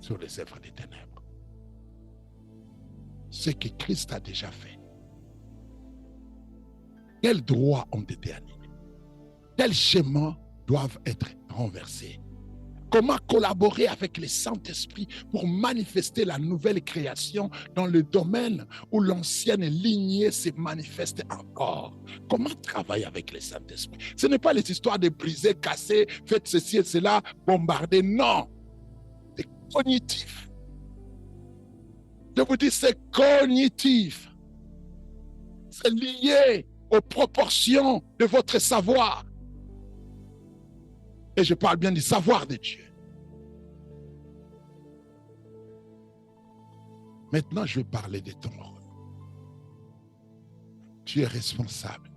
sur les œuvres des ténèbres. Ce que Christ a déjà fait. Quels droits ont été annulés? Quels schémas doivent être renversés? Comment collaborer avec le Saint-Esprit pour manifester la nouvelle création dans le domaine où l'ancienne lignée se manifeste encore? Comment travailler avec le Saint-Esprit? Ce n'est pas les histoires de briser, casser, faites ceci et cela, bombarder. Non, c'est cognitif. Je vous dis, c'est cognitif. C'est lié aux proportions de votre savoir. Et je parle bien du savoir de Dieu. Maintenant, je vais parler de ton rôle. Tu es responsable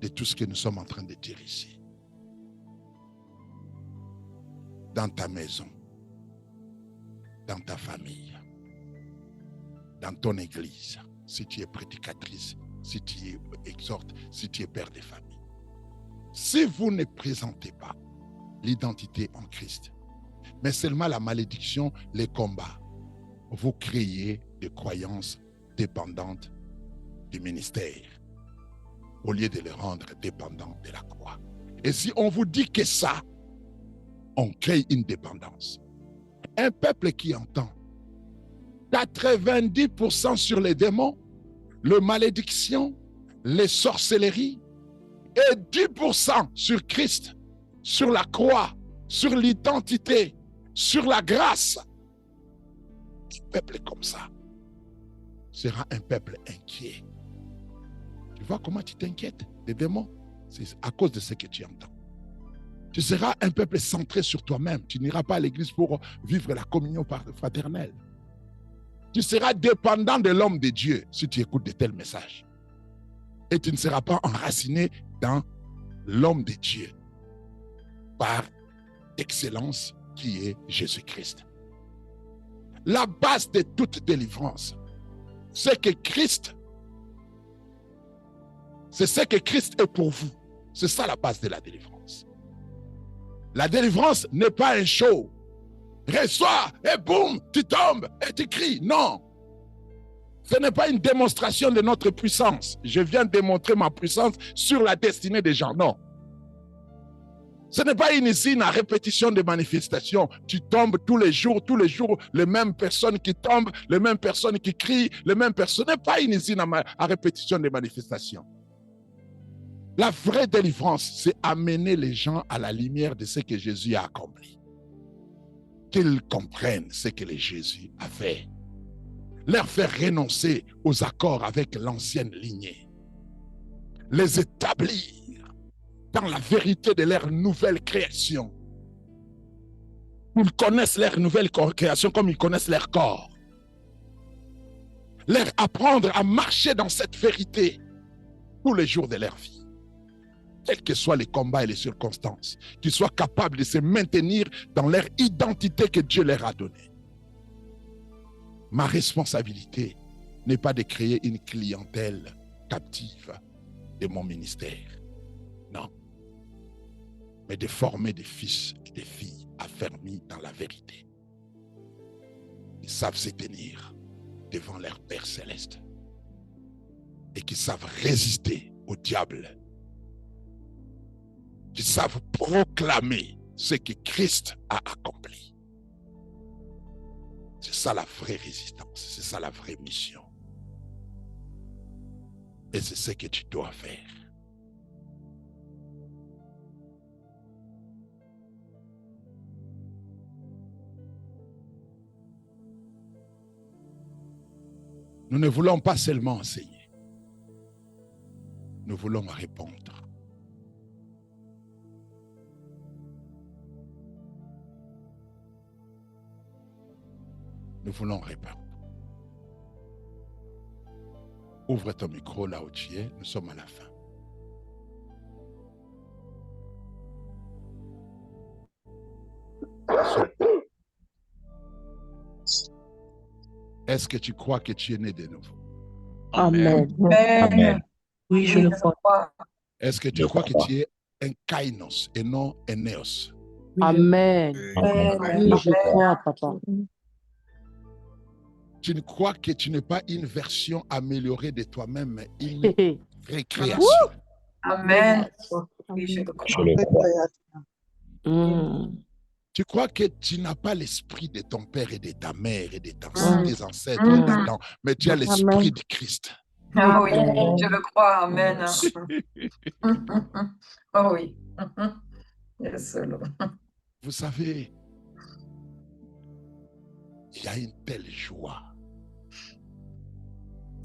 de tout ce que nous sommes en train de dire ici. Dans ta maison, dans ta famille, dans ton église, si tu es prédicatrice, si tu es exhorte, si tu es père de famille. Si vous ne présentez pas l'identité en Christ, mais seulement la malédiction, les combats, vous créez des croyances dépendantes du ministère au lieu de les rendre dépendants de la croix. Et si on vous dit que ça, on crée une dépendance. Un peuple qui entend 90% sur les démons, les malédictions, les sorcelleries, et 10% sur Christ, sur la croix, sur l'identité, sur la grâce. Un peuple comme ça sera un peuple inquiet. Tu vois comment tu t'inquiètes des démons? C'est à cause de ce que tu entends. Tu seras un peuple centré sur toi-même. Tu n'iras pas à l'église pour vivre la communion fraternelle. Tu seras dépendant de l'homme de Dieu si tu écoutes de tels messages. Et tu ne seras pas enraciné dans l'homme de Dieu par excellence qui est Jésus-Christ. La base de toute délivrance, c'est que Christ, c'est ce que Christ est pour vous. C'est ça la base de la délivrance. La délivrance n'est pas un show. Reçois et boum, tu tombes et tu cries. Non. Ce n'est pas une démonstration de notre puissance. Je viens démontrer ma puissance sur la destinée des gens. Non. Ce n'est pas une usine à répétition de manifestations. Tu tombes tous les jours, les mêmes personnes qui tombent, les mêmes personnes qui crient, les mêmes personnes. Ce n'est pas une usine à répétition de manifestations. La vraie délivrance, c'est amener les gens à la lumière de ce que Jésus a accompli. Qu'ils comprennent ce que Jésus a fait. Leur faire renoncer aux accords avec l'ancienne lignée. Les établir dans la vérité de leur nouvelle création. Ils connaissent leur nouvelle création comme ils connaissent leur corps. Leur apprendre à marcher dans cette vérité tous les jours de leur vie. Quels que soient les combats et les circonstances, qu'ils soient capables de se maintenir dans leur identité que Dieu leur a donnée. Ma responsabilité n'est pas de créer une clientèle captive de mon ministère. Non. Mais de former des fils et des filles affermis dans la vérité. Ils savent se tenir devant leur Père céleste. Et qui savent résister au diable. Qui savent proclamer ce que Christ a accompli. C'est ça la vraie résistance, c'est ça la vraie mission. Et c'est ce que tu dois faire. Nous ne voulons pas seulement enseigner. Nous voulons répondre. Nous voulons répondre. Ouvre ton micro là où tu es, nous sommes à la fin. Est-ce que tu crois que tu es né de nouveau? Amen. Amen. Oui, je le crois. Est-ce que tu crois que tu es un kainos et non un néos? Amen. Amen. Oui, je crois, papa. Tu ne crois que tu n'es pas une version améliorée de toi-même, mais une vraie création. Amen. Oui, je le crois. Je le crois. Tu crois que tu n'as pas l'esprit de ton père et de ta mère et de tes ancêtres, là-dedans, mais tu as l'esprit de Christ. Ah oui, je le crois. Amen. Oh oui. Yes, Lord. Vous savez, il y a une telle joie,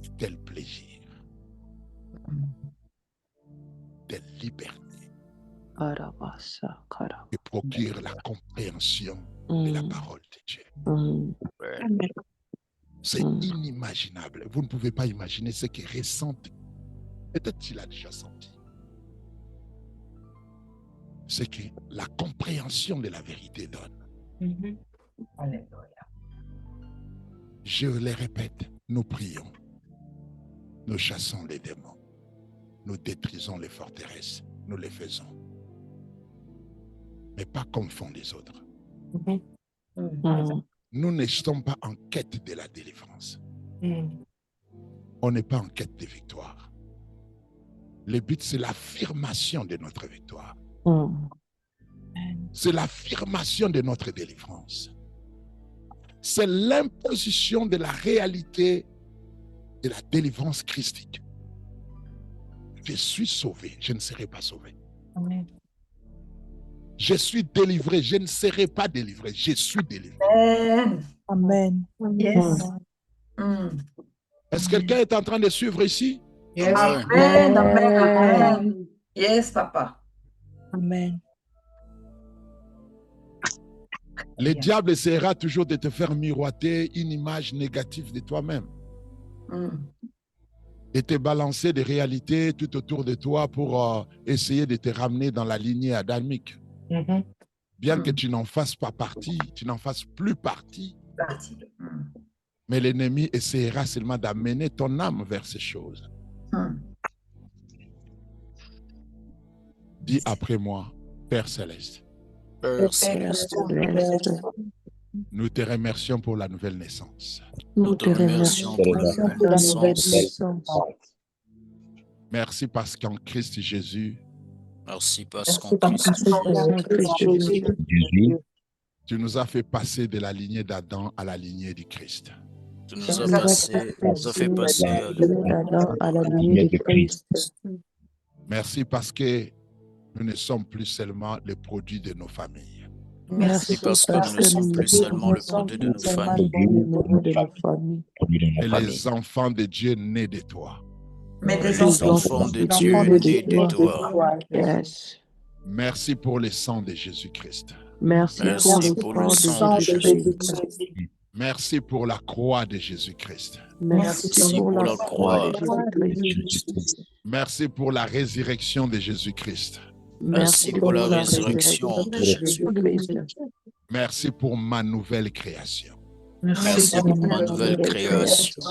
un tel plaisir, telle liberté qui procure la compréhension de la parole de Dieu. C'est inimaginable. Vous ne pouvez pas imaginer ce qu'il ressent. Peut-être qu'il a déjà senti. C'est que la compréhension de la vérité donne. Alléluia. Je les répète, nous prions. Nous chassons les démons. Nous détruisons les forteresses. Nous les faisons. Mais pas comme font les autres. Nous ne sommes pas en quête de la délivrance. On n'est pas en quête de victoire. Le but, c'est l'affirmation de notre victoire. C'est l'affirmation de notre délivrance. C'est l'imposition de la réalité de la délivrance christique. Je suis sauvé, je ne serai pas sauvé. Amen. Je suis délivré, je ne serai pas délivré, je suis délivré. Amen. Amen. Yes. Est-ce que quelqu'un est en train de suivre ici? Yes. Amen. Amen. Amen. Amen. Yes, papa. Amen. Le diable essaiera toujours de te faire miroiter une image négative de toi-même. Et te balancer des réalités tout autour de toi pour essayer de te ramener dans la lignée adamique. Bien que tu n'en fasses pas partie, tu n'en fasses plus partie. Mais l'ennemi essaiera seulement d'amener ton âme vers ces choses. Dis après moi, Père Céleste. Père Céleste, Nous te remercions pour la nouvelle naissance. nous te remercions pour la nouvelle naissance. Merci parce qu'en Christ Jésus, Merci parce qu'en Christ Jésus, tu nous as fait passer de la lignée d'Adam à la lignée du Christ. tu nous as fait passer à la lignée de Christ. Merci parce que nous ne sommes plus seulement les produits de nos familles. Merci parce que nous ne sommes plus seulement le produit de nos familles, Et les enfants de Dieu nés de toi. Mais les enfants de Dieu nés de toi. Yes. Merci pour le sang de Jésus-Christ. Merci pour le sang de Jésus-Christ. Merci pour la croix de Jésus-Christ. Merci pour la croix de Jésus-Christ. Merci pour la résurrection de Jésus-Christ. Merci pour la résurrection de Jésus-Christ. Merci pour ma nouvelle création. Merci pour ma nouvelle création.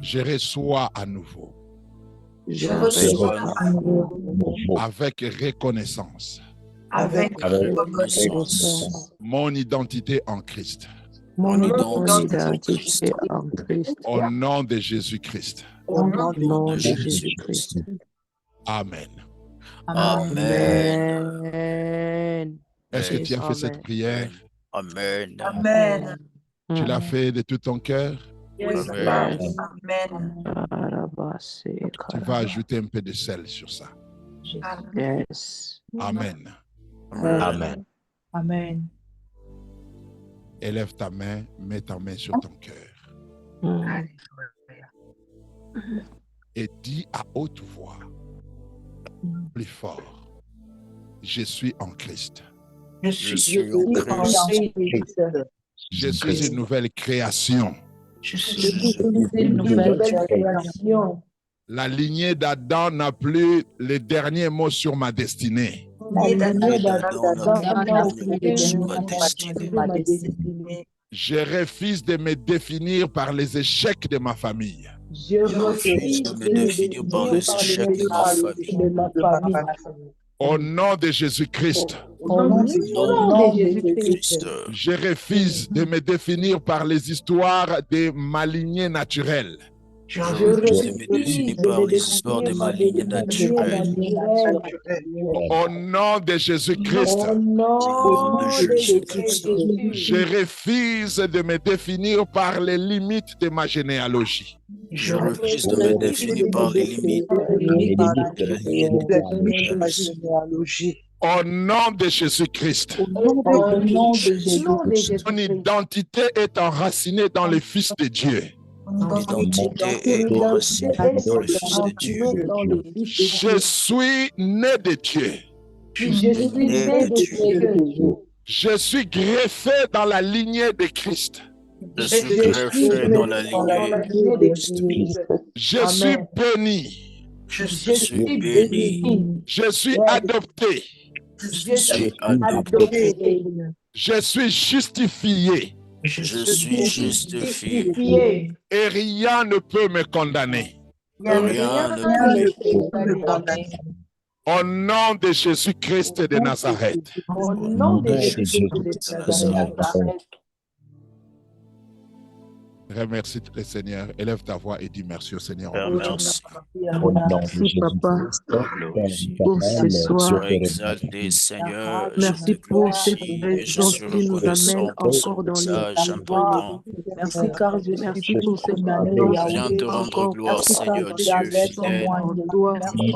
Je reçois à nouveau Je reçois avec reconnaissance avec reconnaissance mon identité en Christ. mon identité en Christ. Au nom de Jésus-Christ. Au nom de Jésus-Christ. Amen. Amen. Est-ce que tu as fait cette prière? Amen. Amen. Tu l'as fait de tout ton cœur? Yes, Amen. Amen. Tu vas ajouter un peu de sel sur ça. Yes. Amen. Amen. Amen. Élève ta main, mets ta main sur ton cœur et dis à haute voix, plus fort, je suis en Christ. Je suis en Christ. Je suis une nouvelle création. Je suis Une nouvelle création. La lignée d'Adam n'a plus le dernier mot sur ma destinée. Je refuse de me définir par les échecs de ma famille. Je refuse de me définir par les échecs de ma famille. Au nom de Jésus-Christ, Au nom de Jésus-Christ, je refuse de me définir par les histoires de ma lignée naturelle. je refuse de me définir par les histoires de ma lignée naturelle. Au nom de Jésus-Christ, Au nom de Jésus-Christ, je refuse de me définir par les limites de ma généalogie. je refuse de me définir par les limites de ma généalogie. Au nom de Jésus-Christ, son identité est enracinée dans le Fils de Dieu. Mon identité est enracinée dans le Fils de Dieu. Je suis né de Dieu. Je suis né de Dieu. Je suis greffé dans la lignée de Christ. Je suis greffé dans la lignée de Christ. Je suis béni. Je suis béni. Je suis adopté. Je suis adopté. Je suis justifié. Je suis justifié. Et rien ne peut me condamner. Rien ne peut me condamner. Au nom de Jésus-Christ de Nazareth. Au nom de Jésus-Christ de Nazareth. Remercie le Seigneur. Élève ta voix et dis merci au Seigneur. Merci. Merci, Papa, pour ce soir. Sois exalté, Seigneur. Merci pour cette et je présence suis qui nous reconnaissant amène pour ce encore dans message le important. Merci car je merci pour cette Je viens te rendre gloire, Seigneur Dieu fidèle.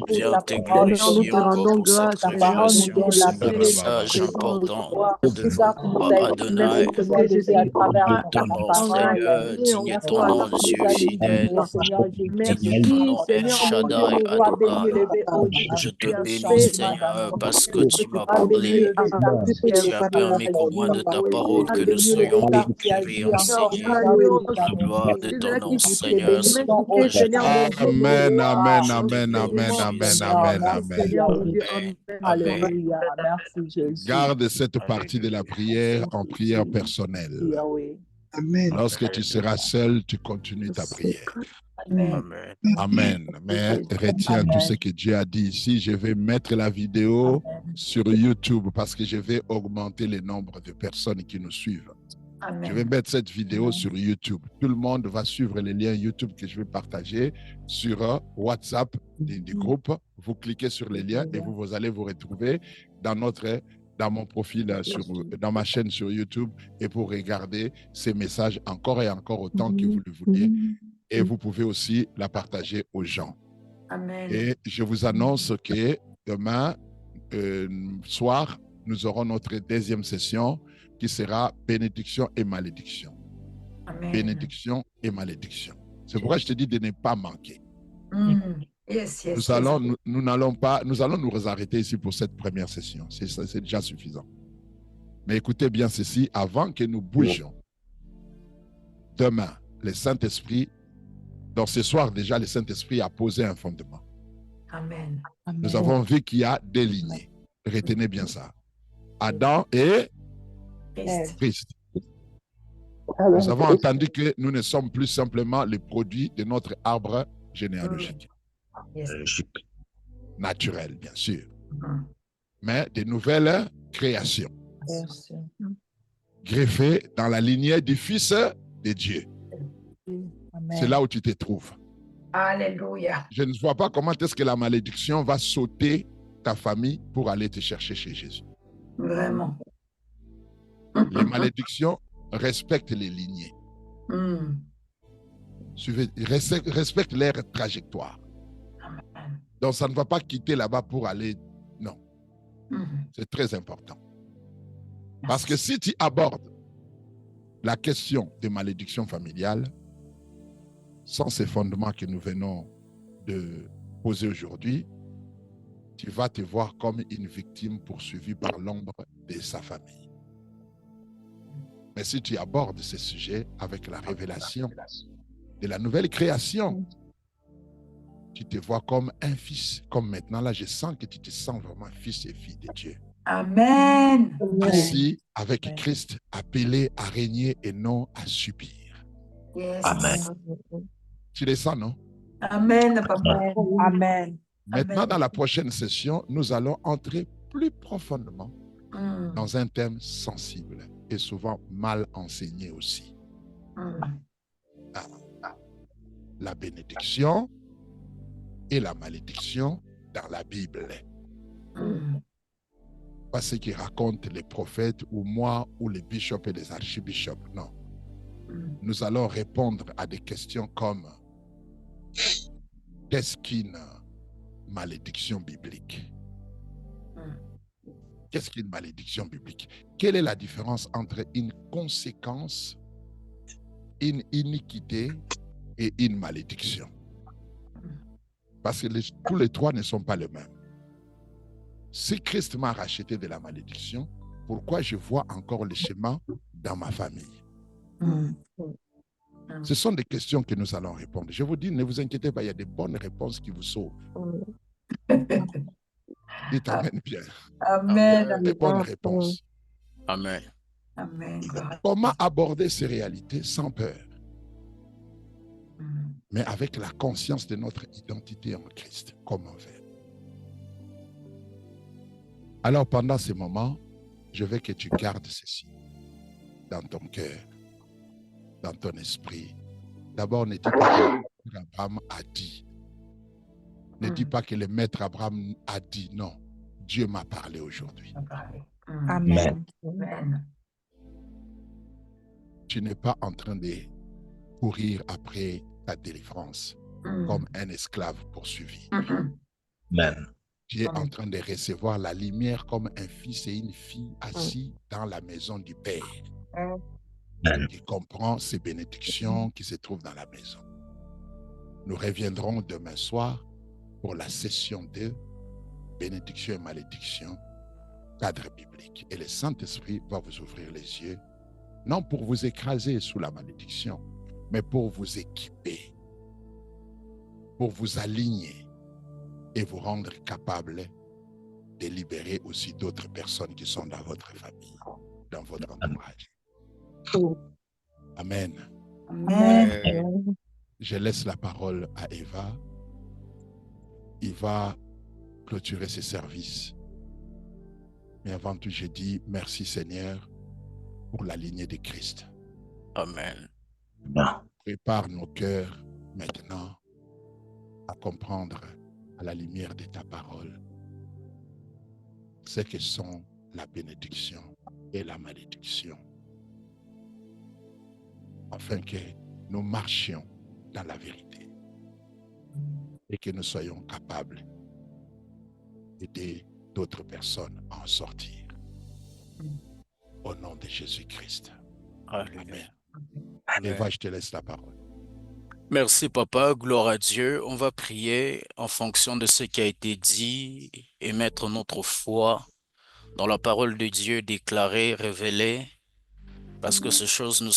Je viens te glorifier encore pour cette révélation, ce message important de notre Adonai. Ton nom, Seigneur, digne ton nom, Dieu fidèle. Digne ton nom, El Shaddai Adonai. Je te bénis, Seigneur, parce que tu m'as parlé. Tu as permis qu'au moins de ta parole que nous soyons éclairés, enseignés. La gloire de ton nom, Seigneur. Amen, amen, amen, amen, amen, amen, amen. Amen. Garde cette partie de la prière en prière personnelle. Lorsque tu seras seul, tu continues ta prière. Amen. Amen. Mais retiens tout ce que Dieu a dit ici. Je vais mettre la vidéo sur YouTube parce que je vais augmenter le nombre de personnes qui nous suivent. Je vais mettre cette vidéo sur YouTube. Tout le monde va suivre les liens YouTube que je vais partager sur WhatsApp du groupe. Vous cliquez sur les liens et vous allez vous retrouver dans mon profil, dans ma chaîne sur YouTube et pour regarder ces messages encore et encore autant que vous le vouliez. Et vous pouvez aussi la partager aux gens. Amen. Et je vous annonce que demain soir, nous aurons notre deuxième session qui sera bénédiction et malédiction. Amen. Bénédiction et malédiction. C'est pourquoi je te dis de ne pas manquer. Yes, yes, Nous allons nous arrêter ici pour cette première session. C'est déjà suffisant. Mais écoutez bien ceci, avant que nous bougions, demain, le Saint-Esprit, donc ce soir déjà, le Saint-Esprit a posé un fondement. Amen. Nous avons vu qu'il y a des lignées. Retenez bien ça. Adam et Christ. Nous avons entendu que nous ne sommes plus simplement les produits de notre arbre généalogique. Yes. Naturel, bien sûr. Mais de nouvelles créations. Greffées dans la lignée du Fils de Dieu. C'est là où tu te trouves. Alléluia. Je ne vois pas comment est-ce que la malédiction va sauter ta famille pour aller te chercher chez Jésus. Vraiment. Les malédictions respectent les lignées. Respectent leur trajectoire. Amen. Donc, ça ne va pas quitter là-bas pour aller... Non. C'est très important. Parce que si tu abordes la question des malédictions familiales, sans ces fondements que nous venons de poser aujourd'hui, tu vas te voir comme une victime poursuivie par l'ombre de sa famille. Mais si tu abordes ce sujet avec la révélation de la nouvelle création, tu te vois comme un fils. Comme maintenant, là, je sens que tu te sens vraiment fils et fille de Dieu. Amen. Assis avec Christ, appelé à régner et non à subir. Yes. Amen. Tu le sens, non? Amen, papa. Amen. Maintenant, dans la prochaine session, nous allons entrer plus profondément dans un thème sensible et souvent mal enseigné aussi. La bénédiction et la malédiction dans la Bible. Pas ce qui racontent les prophètes ou moi ou les bishops et les archibishops, non. Nous allons répondre à des questions comme qu'est-ce qu'une malédiction biblique? Qu'est-ce qu'une malédiction biblique? Quelle est la différence entre une conséquence, une iniquité et une malédiction? Parce que tous les trois ne sont pas les mêmes. Si Christ m'a racheté de la malédiction, Pourquoi je vois encore le schéma dans ma famille? Ce sont des questions que nous allons répondre. Je vous dis, ne vous inquiétez pas, il y a des bonnes réponses qui vous sauvent. Dites Amen bien. Amen. Des bonnes réponses. Amen. Amen. Comment aborder ces réalités sans peur, mais avec la conscience de notre identité en Christ? Comment faire? Alors, pendant ces moments, je veux que tu gardes ceci dans ton cœur, dans ton esprit. D'abord, ne dis pas que Abraham a dit. Ne dis pas que le maître Abraham a dit. Non, Dieu m'a parlé aujourd'hui. Amen. Amen. Tu n'es pas en train de courir après ta délivrance comme un esclave poursuivi. Amen. Tu es en train de recevoir la lumière comme un fils et une fille assis dans la maison du Père, Amen. qui comprend ces bénédictions qui se trouvent dans la maison. Nous reviendrons demain soir pour la session de bénédiction et malédiction, cadre biblique. Et le Saint-Esprit va vous ouvrir les yeux, non pour vous écraser sous la malédiction, mais pour vous équiper, pour vous aligner et vous rendre capable de libérer aussi d'autres personnes qui sont dans votre famille, dans votre entourage. Amen. Amen. Je laisse la parole à Eva. Il va clôturer ses services. Mais avant tout, je dis merci Seigneur pour la lignée de Christ. Amen. Prépare nos cœurs maintenant à comprendre à la lumière de ta parole ce que sont la bénédiction et la malédiction, afin que nous marchions dans la vérité et que nous soyons capables d'aider d'autres personnes à en sortir. Au nom de Jésus-Christ. Amen. Eva, je te laisse la parole. Merci papa, gloire à Dieu. On va prier en fonction de ce qui a été dit et mettre notre foi dans la parole de Dieu déclarée, révélée, parce que ces choses nous